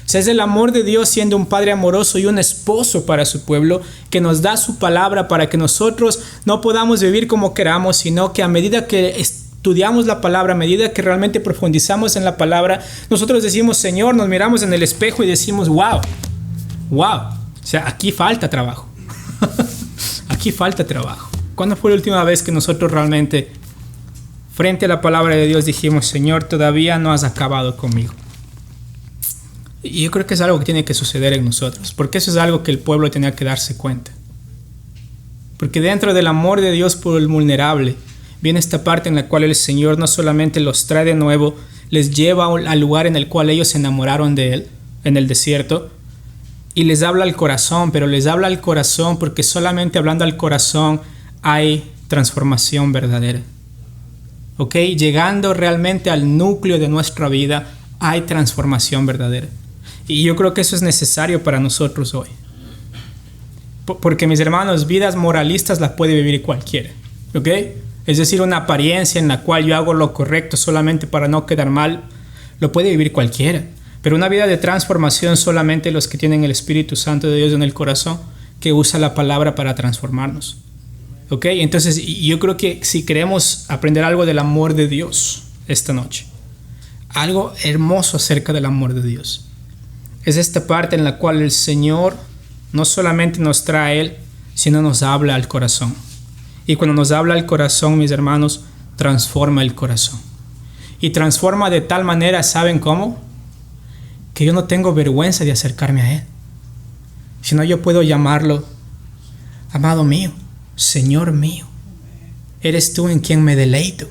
O sea, es el amor de Dios siendo un padre amoroso y un esposo para su pueblo, que nos da su palabra para que nosotros no podamos vivir como queramos, sino que a medida que estudiamos la palabra, a medida que realmente profundizamos en la palabra, nosotros decimos, Señor, nos miramos en el espejo y decimos, wow. O sea, aquí falta trabajo. Aquí falta trabajo. ¿Cuándo fue la última vez que nosotros realmente, frente a la palabra de Dios, dijimos, Señor, todavía no has acabado conmigo? Y yo creo que es algo que tiene que suceder en nosotros, porque eso es algo que el pueblo tenía que darse cuenta. Porque dentro del amor de Dios por el vulnerable, viene esta parte en la cual el Señor no solamente los trae de nuevo, les lleva al lugar en el cual ellos se enamoraron de Él, en el desierto, y les habla al corazón, pero les habla al corazón porque solamente hablando al corazón hay transformación verdadera. ¿Ok? Llegando realmente al núcleo de nuestra vida, hay transformación verdadera. Y yo creo que eso es necesario para nosotros hoy. Porque, mis hermanos, vidas moralistas las puede vivir cualquiera. ¿Ok? Es decir, una apariencia en la cual yo hago lo correcto solamente para no quedar mal, lo puede vivir cualquiera. Pero una vida de transformación solamente los que tienen el Espíritu Santo de Dios en el corazón, que usa la palabra para transformarnos. ¿Ok? Entonces, yo creo que si queremos aprender algo del amor de Dios esta noche, algo hermoso acerca del amor de Dios, es esta parte en la cual el Señor no solamente nos trae a Él, sino nos habla al corazón. Y cuando nos habla al corazón, mis hermanos, transforma el corazón. Y transforma de tal manera, ¿saben cómo? Que yo no tengo vergüenza de acercarme a Él, sino yo puedo llamarlo, amado mío, Señor mío, eres tú en quien me deleito.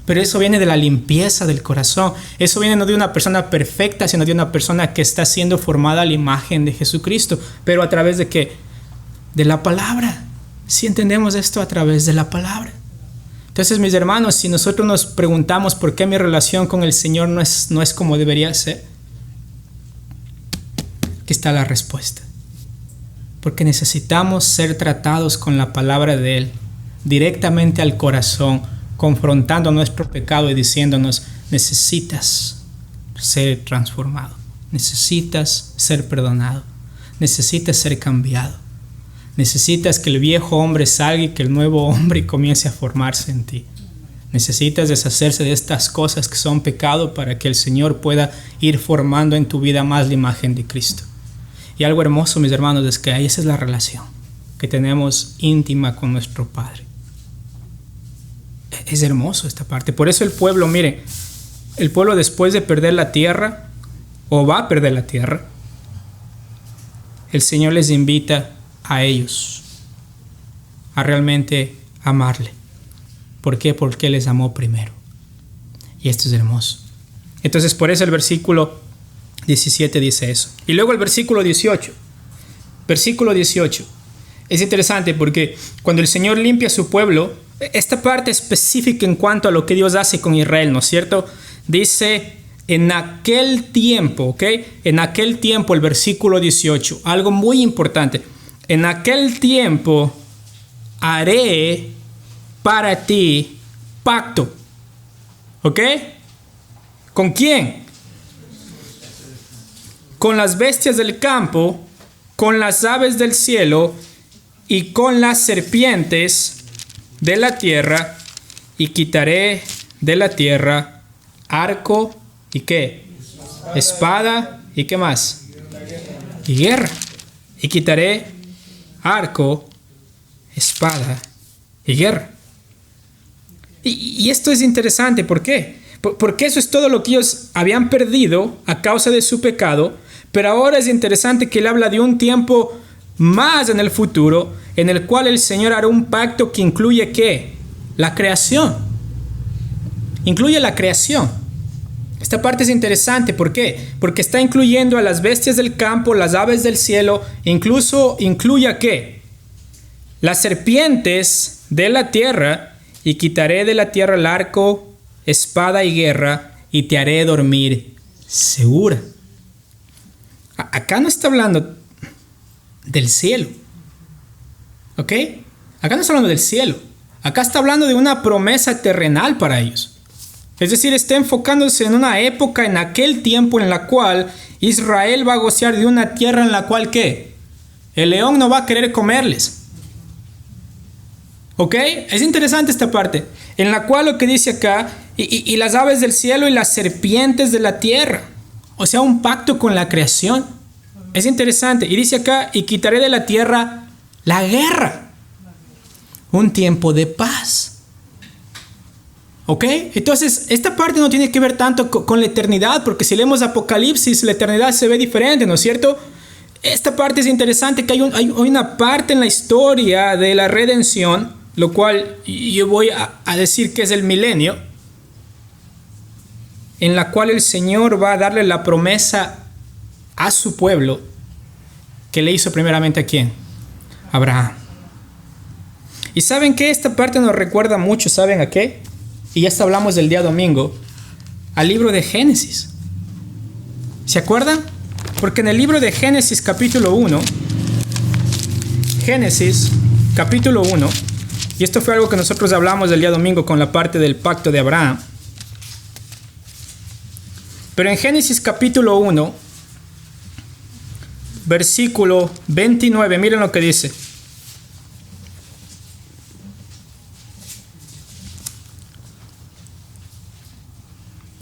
Pero eso viene de la limpieza del corazón. Eso viene no de una persona perfecta, sino de una persona que está siendo formada a la imagen de Jesucristo. Pero a través de ¿qué? De la palabra. Si entendemos esto a través de la palabra. Entonces, mis hermanos, si nosotros nos preguntamos por qué mi relación con el Señor no es como debería ser, aquí está la respuesta. Porque necesitamos ser tratados con la palabra de Él, directamente al corazón, confrontando nuestro pecado y diciéndonos, necesitas ser transformado, necesitas ser perdonado, necesitas ser cambiado, necesitas que el viejo hombre salga y que el nuevo hombre comience a formarse en ti. Necesitas deshacerse de estas cosas que son pecado para que el Señor pueda ir formando en tu vida más la imagen de Cristo. Y algo hermoso, mis hermanos, es que ahí esa es la relación que tenemos íntima con nuestro Padre. Es hermoso esta parte. Por eso el pueblo, mire, el pueblo después de perder la tierra, o va a perder la tierra, el Señor les invita a ellos a realmente amarle. ¿Por qué? Porque les amó primero. Y esto es hermoso. Entonces, por eso el versículo 17 dice eso. Y luego el versículo 18. Versículo 18. Es interesante porque cuando el Señor limpia a su pueblo, esta parte específica en cuanto a lo que Dios hace con Israel, ¿no es cierto? Dice, en aquel tiempo, ¿ok? En aquel tiempo, el versículo 18. Algo muy importante. En aquel tiempo haré para ti pacto. ¿Ok? ¿Con quién? Con las bestias del campo, con las aves del cielo y con las serpientes de la tierra, y quitaré de la tierra arco y ¿qué? Espada y ¿qué más? Y guerra. Y quitaré arco, espada y guerra. Y esto es interesante, ¿por qué? Porque eso es todo lo que ellos habían perdido a causa de su pecado, pero ahora es interesante que él habla de un tiempo más en el futuro, en el cual el Señor hará un pacto que incluye ¿qué? La creación. Incluye la creación. Esta parte es interesante, ¿por qué? Porque está incluyendo a las bestias del campo, las aves del cielo, incluso incluye ¿a qué? Las serpientes de la tierra. Y quitaré de la tierra el arco, espada y guerra, y te haré dormir segura. Acá no está hablando del cielo. ¿Ok? Acá no está hablando del cielo. Acá está hablando de una promesa terrenal para ellos. Es decir, está enfocándose en una época, en aquel tiempo en la cual Israel va a gozar de una tierra en la cual ¿qué? El león no va a querer comerles. ¿Ok? Es interesante esta parte, en la cual lo que dice acá, y las aves del cielo y las serpientes de la tierra. O sea, un pacto con la creación. Es interesante. Y dice acá, y quitaré de la tierra la guerra. Un tiempo de paz. ¿Ok? Entonces, esta parte no tiene que ver tanto con la eternidad, porque si leemos Apocalipsis, la eternidad se ve diferente, ¿no es cierto? Esta parte es interesante, que hay una parte en la historia de la redención, lo cual yo voy a decir que es el milenio, en la cual el Señor va a darle la promesa a su pueblo que le hizo primeramente ¿a quién? Abraham. Y ¿saben qué? Esta parte nos recuerda mucho, ¿saben a qué? Y ya hasta hablamos del día domingo, al libro de Génesis. ¿Se acuerdan? Porque en el libro de Génesis capítulo 1, Génesis capítulo 1, y esto fue algo que nosotros hablamos el día domingo con la parte del pacto de Abraham. Pero en Génesis capítulo 1, versículo 29, miren lo que dice.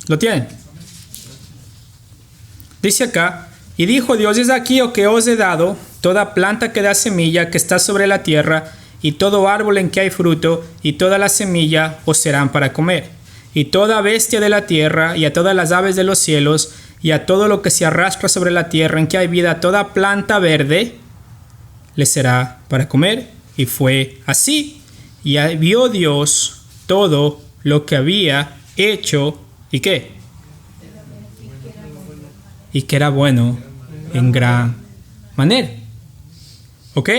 ¿Lo tienen? Dice acá, y dijo Dios, es aquí lo que os he dado, toda planta que da semilla que está sobre la tierra, y todo árbol en que hay fruto, y toda la semilla os serán para comer. Y toda bestia de la tierra, y a todas las aves de los cielos, y a todo lo que se arrastra sobre la tierra en que hay vida, toda planta verde, les será para comer. Y fue así. Y vio Dios todo lo que había hecho, ¿y qué? Y que era bueno en gran manera. ¿Ok?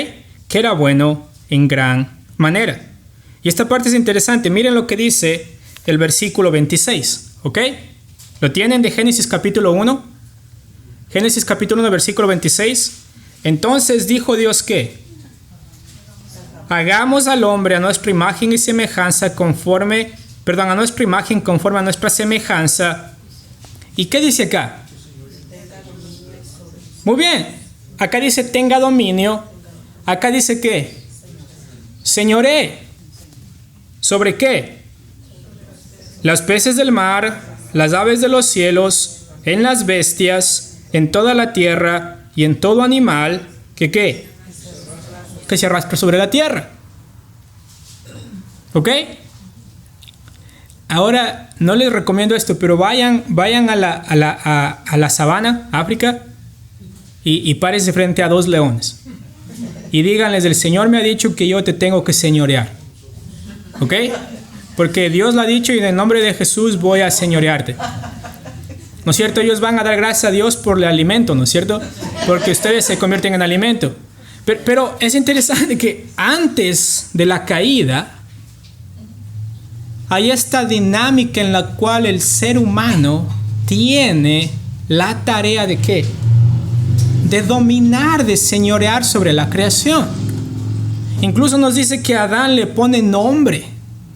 Que era bueno en gran manera. Y esta parte es interesante. Miren lo que dice el versículo 26. ¿Ok? ¿Lo tienen de Génesis capítulo 1? Génesis capítulo 1, versículo 26. Entonces dijo Dios que hagamos al hombre a nuestra imagen y semejanza a nuestra imagen conforme a nuestra semejanza. ¿Y qué dice acá? Muy bien. Acá dice tenga dominio. Acá dice ¿qué? Señoree. ¿Sobre qué? los peces del mar, las aves de los cielos, en las bestias, en toda la tierra y en todo animal que ¿qué? Que se arrastra sobre la tierra. ¿Ok? Ahora, no les recomiendo esto, pero vayan a la sabana, África, y párense frente a 2 leones. Y díganles, el Señor me ha dicho que yo te tengo que señorear. ¿Ok? Porque Dios lo ha dicho y en el nombre de Jesús voy a señorearte. ¿No es cierto? Ellos van a dar gracias a Dios por el alimento, ¿no es cierto? Porque ustedes se convierten en alimento. Pero es interesante que antes de la caída hay esta dinámica en la cual el ser humano tiene la tarea de ¿qué? De dominar, de señorear sobre la creación. Incluso nos dice que Adán le pone nombre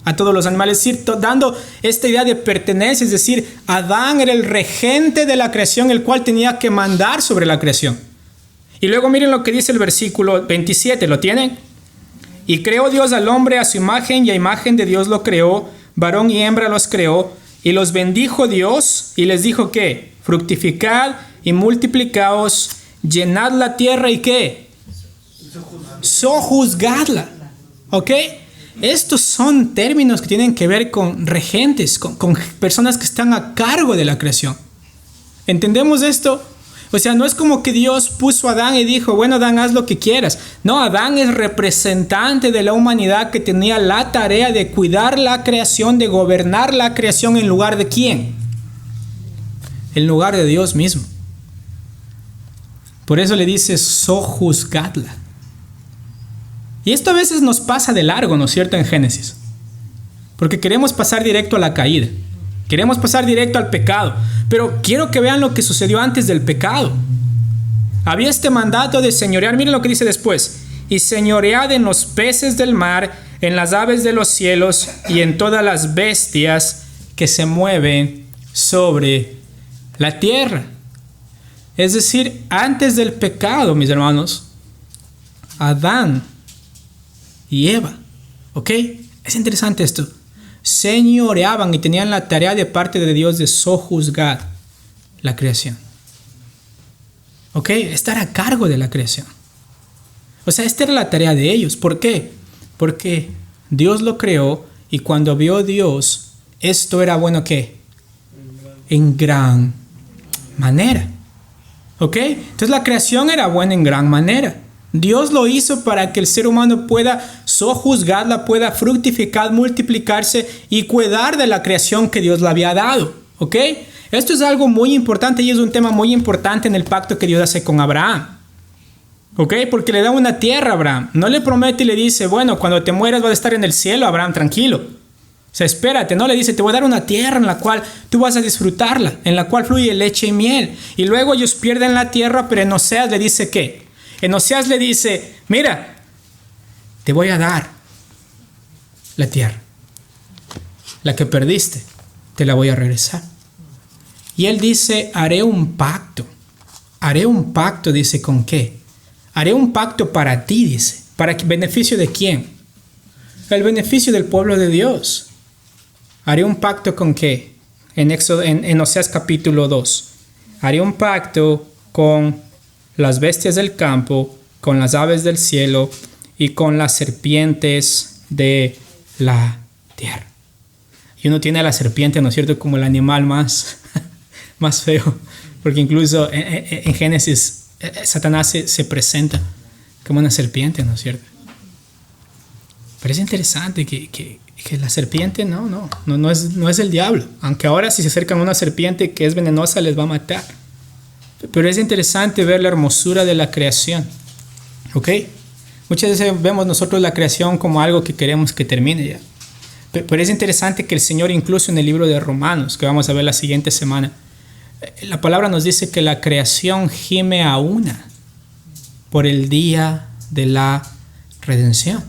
a todos los animales, es decir, dando esta idea de pertenencia, es decir, Adán era el regente de la creación, el cual tenía que mandar sobre la creación. Y luego miren lo que dice el versículo 27, ¿lo tienen? Y creó Dios al hombre a su imagen, y a imagen de Dios lo creó, varón y hembra los creó, y los bendijo Dios, y les dijo ¿qué? Fructificad y multiplicaos, llenad la tierra y ¿qué? Sojuzgadla. ¿Ok? Estos son términos que tienen que ver con regentes, con personas que están a cargo de la creación. ¿Entendemos esto? O sea, no es como que Dios puso a Adán y dijo, bueno, Adán, haz lo que quieras. No, Adán es representante de la humanidad que tenía la tarea de cuidar la creación, de gobernar la creación en lugar de ¿quién? En lugar de Dios mismo. Por eso le dice, sojuzgadla. Y esto a veces nos pasa de largo, ¿no es cierto?, en Génesis. Porque queremos pasar directo a la caída. Queremos pasar directo al pecado. Pero quiero que vean lo que sucedió antes del pecado. Había este mandato de señorear. Miren lo que dice después. Y señoread en los peces del mar, en las aves de los cielos y en todas las bestias que se mueven sobre la tierra. Es decir, antes del pecado, mis hermanos, Adán y Eva, ¿ok? Es interesante esto. Señoreaban y tenían la tarea de parte de Dios de sojuzgar la creación. ¿Ok? Estar a cargo de la creación. O sea, esta era la tarea de ellos. ¿Por qué? Porque Dios lo creó y cuando vio Dios, esto era bueno, ¿qué? En gran manera. ¿Ok? Entonces la creación era buena en gran manera. Dios lo hizo para que el ser humano pueda sojuzgarla, pueda fructificar, multiplicarse y cuidar de la creación que Dios le había dado. ¿Ok? Esto es algo muy importante y es un tema muy importante en el pacto que Dios hace con Abraham. ¿Ok? Porque le da una tierra a Abraham. No le promete y le dice, bueno, cuando te mueras vas a estar en el cielo, Abraham, tranquilo. O sea, espérate, no le dice, te voy a dar una tierra en la cual tú vas a disfrutarla, en la cual fluye leche y miel. Y luego ellos pierden la tierra, pero en Oseas le dice, ¿qué? En Oseas le dice, mira, te voy a dar la tierra. La que perdiste, te la voy a regresar. Y él dice, haré un pacto. Haré un pacto, dice, ¿con qué? Haré un pacto para ti, dice. ¿Para beneficio de quién? El beneficio del pueblo de Dios. Haré un pacto con qué? En Oseas capítulo 2. Haré un pacto con las bestias del campo, con las aves del cielo y con las serpientes de la tierra. Y uno tiene a la serpiente, ¿no es cierto?, como el animal más feo. Porque incluso en Génesis Satanás se presenta como una serpiente, ¿no es cierto? Pero es interesante que la serpiente no es el diablo. Aunque ahora si se acercan a una serpiente que es venenosa les va a matar. Pero es interesante ver la hermosura de la creación. ¿Ok? Muchas veces vemos nosotros la creación como algo que queremos que termine ya. Pero es interesante que el Señor, incluso en el libro de Romanos, que vamos a ver la siguiente semana, la palabra nos dice que la creación gime a una por el día de la redención.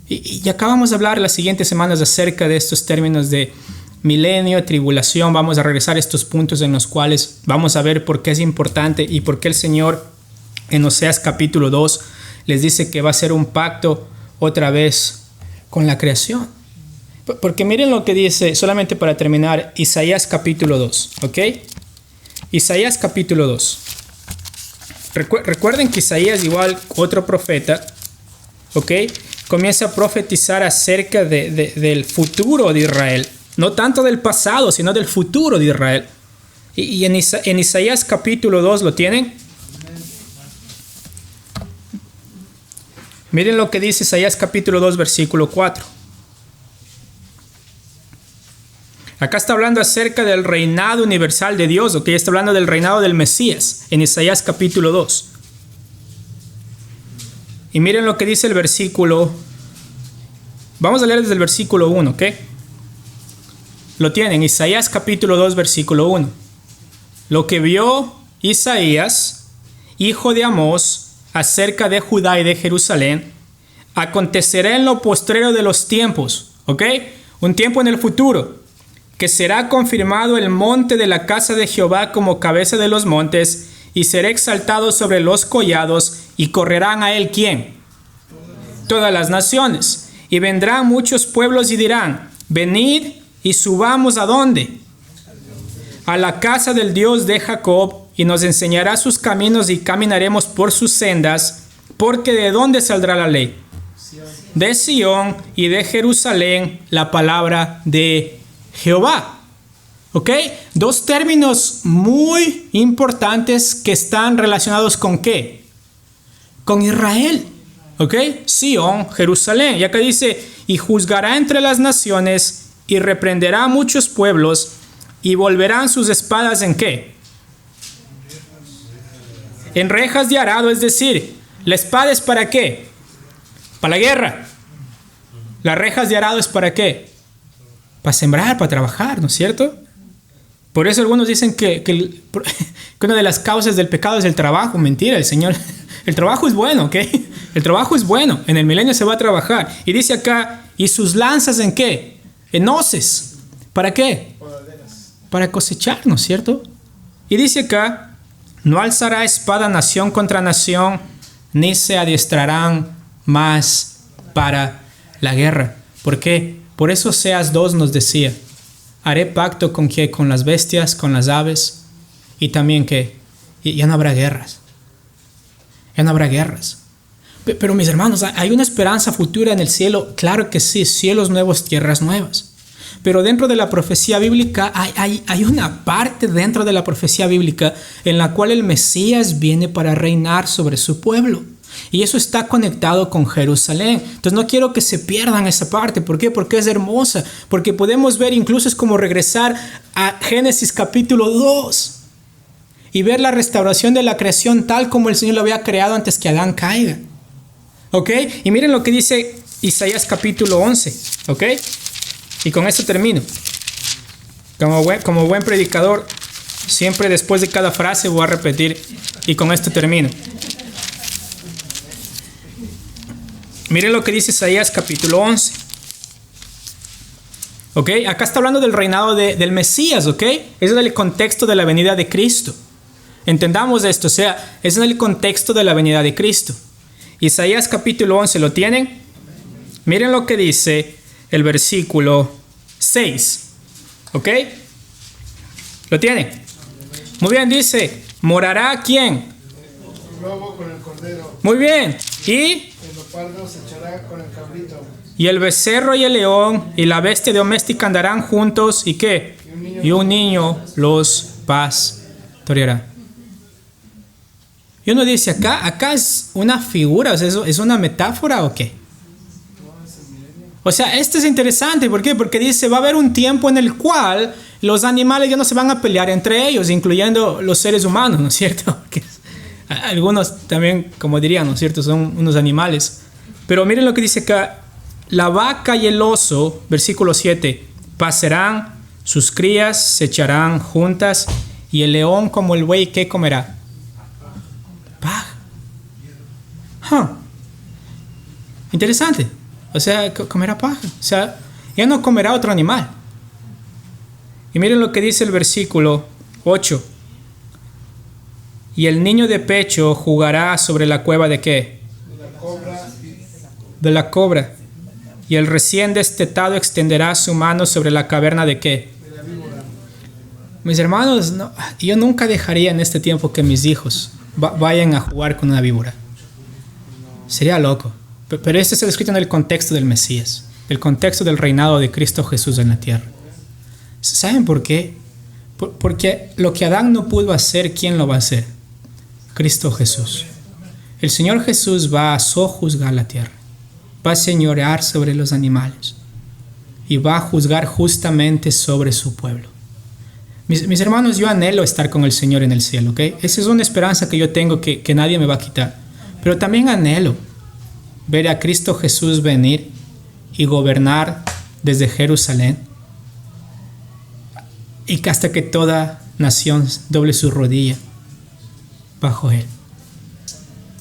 Y acabamos de hablar las siguientes semanas acerca de estos términos de milenio, tribulación. Vamos a regresar a estos puntos en los cuales vamos a ver por qué es importante y por qué el Señor en Oseas capítulo 2 les dice que va a hacer un pacto otra vez con la creación. Porque miren lo que dice, solamente para terminar, Isaías capítulo 2, ¿ok? Isaías capítulo 2. Recuerden que Isaías, igual otro profeta, ¿ok? Comienza a profetizar acerca del futuro de Israel. No tanto del pasado, sino del futuro de Israel. Y en Isaías capítulo 2, ¿lo tienen? Miren lo que dice Isaías capítulo 2, versículo 4. Acá está hablando acerca del reinado universal de Dios, ¿ok? Está hablando del reinado del Mesías en Isaías capítulo 2. Y miren lo que dice el versículo. Vamos a leer desde el versículo 1, ¿ok? Lo tienen, Isaías capítulo 2, versículo 1. Lo que vio Isaías, hijo de Amós, acerca de Judá y de Jerusalén, acontecerá en lo postrero de los tiempos, ¿ok? Un tiempo en el futuro, que será confirmado el monte de la casa de Jehová como cabeza de los montes, y será exaltado sobre los collados, y correrán a él, ¿quién? Todas las naciones. Y vendrán muchos pueblos y dirán, venid y subamos ¿a dónde? A la casa del Dios de Jacob, y nos enseñará sus caminos y caminaremos por sus sendas, porque ¿de dónde saldrá la ley? De Sión y de Jerusalén la palabra de Jehová. ¿Ok? Dos términos muy importantes que están relacionados con ¿qué? Con Israel. ¿Ok? Sión, Jerusalén. Y acá dice, y juzgará entre las naciones y reprenderá a muchos pueblos y volverán sus espadas ¿en qué? En rejas de arado, es decir, la espada es ¿para qué? Para la guerra. Las rejas de arado es ¿para qué? Para sembrar, para trabajar, ¿no es cierto? Por eso algunos dicen que una de las causas del pecado es el trabajo. Mentira, el trabajo es bueno, ¿ok? El trabajo es bueno, en el milenio se va a trabajar. Y dice acá, ¿y sus lanzas en qué? En hoces. ¿Para qué? Para cosechar, ¿no es cierto? Y dice acá, no alzará espada nación contra nación, ni se adiestrarán más para la guerra. ¿Por qué? Por eso Oseas 2 nos decía, haré pacto con ¿qué? Con las bestias, con las aves, y también que ya no habrá guerras. Ya no habrá guerras. Pero mis hermanos, ¿hay una esperanza futura en el cielo? Claro que sí, cielos nuevos, tierras nuevas. Pero dentro de la profecía bíblica hay una parte dentro de la profecía bíblica en la cual el Mesías viene para reinar sobre su pueblo. Y eso está conectado con Jerusalén. Entonces no quiero que se pierdan esa parte. ¿Por qué? Porque es hermosa. Porque podemos ver, incluso es como regresar a Génesis capítulo 2 y ver la restauración de la creación tal como el Señor lo había creado antes que Adán caiga. ¿Ok? Y miren lo que dice Isaías capítulo 11. ¿Ok? Y con esto termino. Como buen predicador, siempre después de cada frase voy a repetir y con esto termino. Miren lo que dice Isaías capítulo 11. ¿Ok? Acá está hablando del reinado del Mesías, ¿ok? Es en el contexto de la venida de Cristo. Entendamos esto, o sea, es en el contexto de la venida de Cristo. Isaías capítulo 11, ¿lo tienen? Miren lo que dice el versículo 6. ¿Ok? ¿Lo tienen? Muy bien, dice, ¿morará quién? El lobo con el cordero. Muy bien. ¿Y? El leopardo se echará con el cabrito. Y el becerro y el león y la bestia doméstica andarán juntos. ¿Y qué? Y un niño los pastoreará. Y uno dice, acá es una figura, o sea, ¿es una metáfora o qué? O sea, esto es interesante, ¿por qué? Porque dice, va a haber un tiempo en el cual los animales ya no se van a pelear entre ellos, incluyendo los seres humanos, ¿no es cierto? Que algunos también, como dirían, ¿no es cierto? Son unos animales. Pero miren lo que dice acá, la vaca y el oso, versículo 7, pasarán, sus crías se echarán juntas, y el león como el buey, ¿qué comerá? Paja. Interesante. O sea, comerá paja. O sea, ya no comerá otro animal. Y miren lo que dice el versículo 8. Y el niño de pecho jugará sobre la cueva de ¿qué? De la cobra. De la cobra. y el recién destetado extenderá su mano sobre la caverna de ¿qué? De la víbora. Mis hermanos, no, yo nunca dejaría en este tiempo que mis hijos vayan a jugar con una víbora. Sería loco. Pero esto está escrito en el contexto del Mesías, el contexto del reinado de Cristo Jesús en la tierra. ¿Saben por qué? Porque lo que Adán no pudo hacer, ¿quién lo va a hacer? Cristo Jesús. El Señor Jesús va a sojuzgar la tierra, va a señorear sobre los animales y va a juzgar justamente sobre su pueblo. Mis hermanos, yo anhelo estar con el Señor en el cielo, ¿ok? Esa es una esperanza que yo tengo que nadie me va a quitar. Pero también anhelo ver a Cristo Jesús venir y gobernar desde Jerusalén y que hasta que toda nación doble su rodilla bajo Él.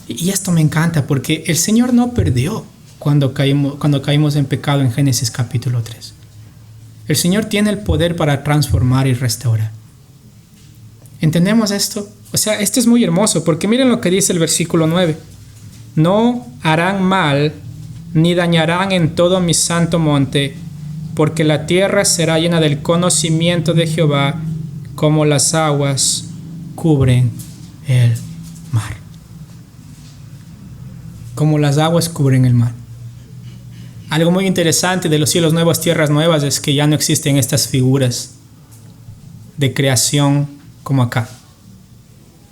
Y esto me encanta porque el Señor no perdió cuando caímos en pecado en Génesis capítulo 3. El Señor tiene el poder para transformar y restaurar. ¿Entendemos esto? O sea, esto es muy hermoso porque miren lo que dice el versículo 9. No harán mal ni dañarán en todo mi santo monte, porque la tierra será llena del conocimiento de Jehová, como las aguas cubren el mar. Como las aguas cubren el mar. Algo muy interesante de los cielos nuevos, tierras nuevas, es que ya no existen estas figuras de creación como acá.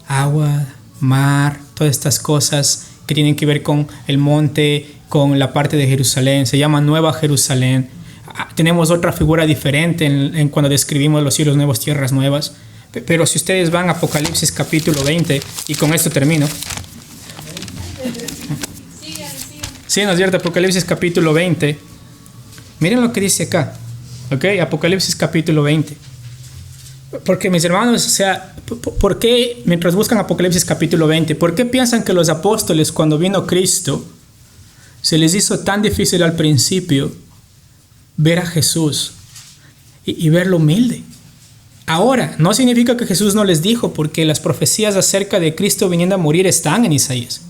Agua, mar, todas estas cosas que tienen que ver con el monte, con la parte de Jerusalén. Se llama Nueva Jerusalén. Tenemos otra figura diferente en cuando describimos los cielos nuevos, tierras nuevas. Pero si ustedes van a Apocalipsis capítulo 20, y con esto termino. Sí, ¿no es cierto? Apocalipsis capítulo 20. Miren lo que dice acá. ¿Ok? Apocalipsis capítulo 20. Porque mis hermanos, o sea, ¿por qué mientras buscan Apocalipsis capítulo 20, por qué piensan que los apóstoles cuando vino Cristo se les hizo tan difícil al principio ver a Jesús y verlo humilde? Ahora, no significa que Jesús no les dijo, porque las profecías acerca de Cristo viniendo a morir están en Isaías.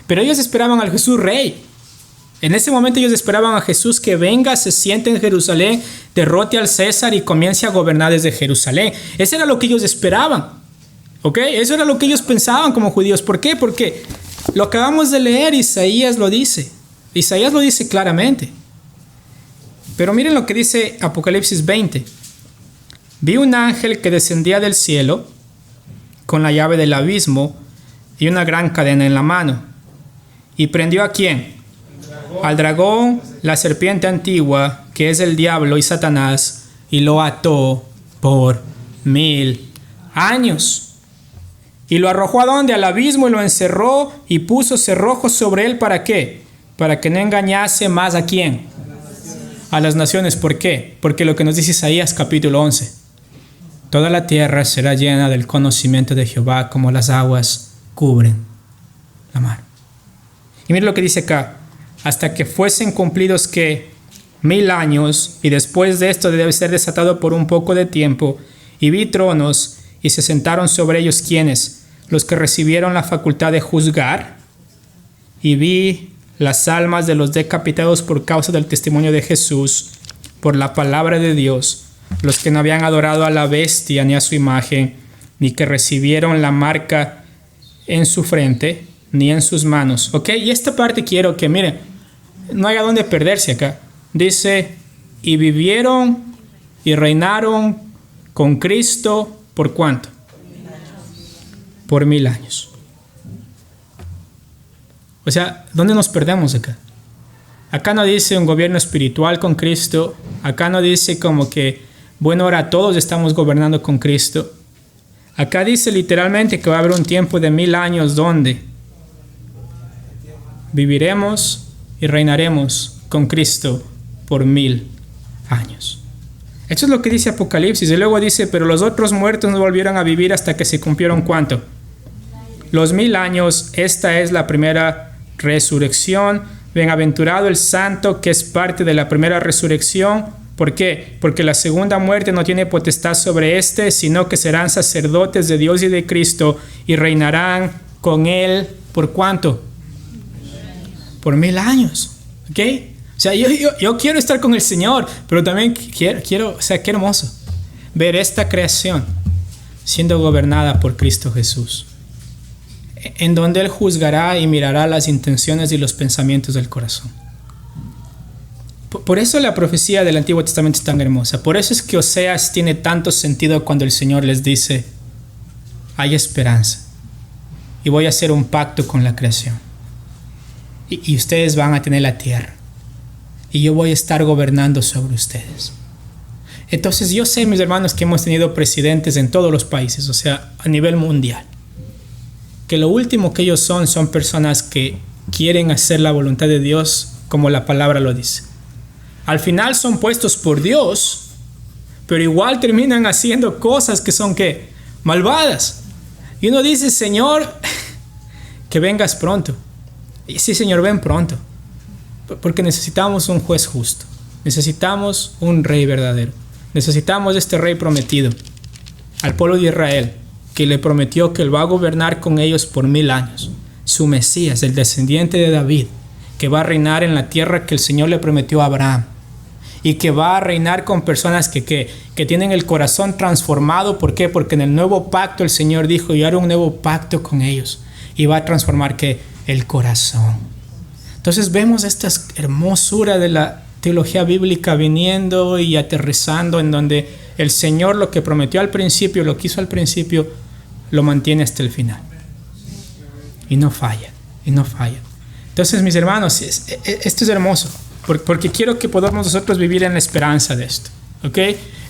Pero ellos esperaban al Jesús Rey. En ese momento ellos esperaban a Jesús que venga, se siente en Jerusalén, derrote al César y comience a gobernar desde Jerusalén. Eso era lo que ellos esperaban. ¿Ok? Eso era lo que ellos pensaban como judíos. ¿Por qué? Porque lo acabamos de leer, Isaías lo dice. Isaías lo dice claramente. Pero miren lo que dice Apocalipsis 20. Vi un ángel que descendía del cielo con la llave del abismo y una gran cadena en la mano. ¿Y prendió a quién? Al dragón, la serpiente antigua, que es el diablo y Satanás, y lo ató por 1000 años. Y lo arrojó ¿a dónde? Al abismo, y lo encerró y puso cerrojos sobre él. ¿Para qué? Para que no engañase más ¿a quién? A las naciones. ¿Por qué? Porque lo que nos dice Isaías capítulo 11. Toda la tierra será llena del conocimiento de Jehová, como las aguas cubren la mar. Y mire lo que dice acá. Hasta que fuesen cumplidos que 1000 años, y después de esto debe ser desatado por un poco de tiempo. Y vi tronos, y se sentaron sobre ellos ¿quiénes? Los que recibieron la facultad de juzgar. Y vi las almas de los decapitados por causa del testimonio de Jesús, por la palabra de Dios, los que no habían adorado a la bestia ni a su imagen, ni que recibieron la marca en su frente ni en sus manos. ¿Ok? Y esta parte quiero que miren, no haya dónde perderse acá. Dice, y vivieron y reinaron con Cristo, ¿por cuánto? Por 1000 años. O sea, ¿dónde nos perdemos acá? Acá no dice un gobierno espiritual con Cristo. Acá no dice como que, bueno, ahora todos estamos gobernando con Cristo. Acá dice literalmente que va a haber un tiempo de 1000 años donde viviremos y reinaremos con Cristo por 1000 años. Esto es lo que dice Apocalipsis. Y luego dice, pero los otros muertos no volvieron a vivir hasta que se cumplieron ¿cuánto? Los 1000 años. Esta es la primera resurrección. Bienaventurado el santo que es parte de la primera resurrección. ¿Por qué? Porque la segunda muerte no tiene potestad sobre éste, sino que serán sacerdotes de Dios y de Cristo y reinarán con él. ¿Por cuánto? Por 1000 años. ¿Ok? O sea, yo quiero estar con el Señor, pero también quiero, o sea, qué hermoso ver esta creación siendo gobernada por Cristo Jesús, en donde Él juzgará y mirará las intenciones y los pensamientos del corazón. Por eso la profecía del Antiguo Testamento es tan hermosa. Por eso es que Oseas tiene tanto sentido cuando el Señor les dice: hay esperanza y voy a hacer un pacto con la creación. Y ustedes van a tener la tierra. Y yo voy a estar gobernando sobre ustedes. Entonces yo sé, mis hermanos, que hemos tenido presidentes en todos los países, o sea, a nivel mundial, que lo último que ellos son personas que quieren hacer la voluntad de Dios como la palabra lo dice. Al final son puestos por Dios, pero igual terminan haciendo cosas que son, ¿qué? Malvadas. Y uno dice: Señor, que vengas pronto. Y sí, Señor, ven pronto. Porque necesitamos un juez justo. Necesitamos un rey verdadero. Necesitamos este rey prometido al pueblo de Israel, que le prometió que Él va a gobernar con ellos por 1000 años. Su Mesías, el descendiente de David, que va a reinar en la tierra que el Señor le prometió a Abraham. Y que va a reinar con personas que tienen el corazón transformado. ¿Por qué? Porque en el nuevo pacto el Señor dijo: yo haré un nuevo pacto con ellos. Y va a transformar, ¿qué? El corazón. Entonces vemos esta hermosura de la teología bíblica viniendo y aterrizando, en donde el Señor lo que prometió al principio, lo que hizo al principio, lo mantiene hasta el final. Y no falla, y no falla. Entonces, mis hermanos, esto es hermoso, porque quiero que podamos nosotros vivir en la esperanza de esto. ¿Ok?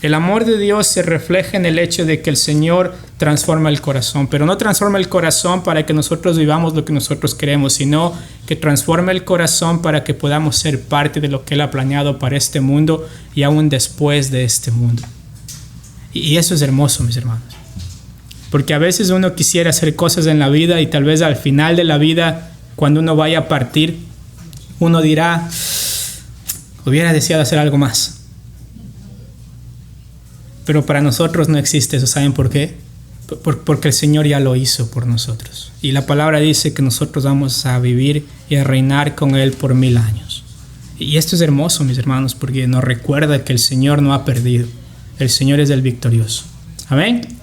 El amor de Dios se refleja en el hecho de que el Señor transforma el corazón, pero no transforma el corazón para que nosotros vivamos lo que nosotros queremos, sino que transforma el corazón para que podamos ser parte de lo que Él ha planeado para este mundo y aún después de este mundo. Y eso es hermoso, mis hermanos, porque a veces uno quisiera hacer cosas en la vida y tal vez al final de la vida, cuando uno vaya a partir, uno dirá: hubiera deseado hacer algo más. Pero para nosotros no existe eso. ¿Saben por qué? Porque el Señor ya lo hizo por nosotros. Y la palabra dice que nosotros vamos a vivir y a reinar con Él por 1000 años. Y esto es hermoso, mis hermanos, porque nos recuerda que el Señor no ha perdido. El Señor es el victorioso. Amén.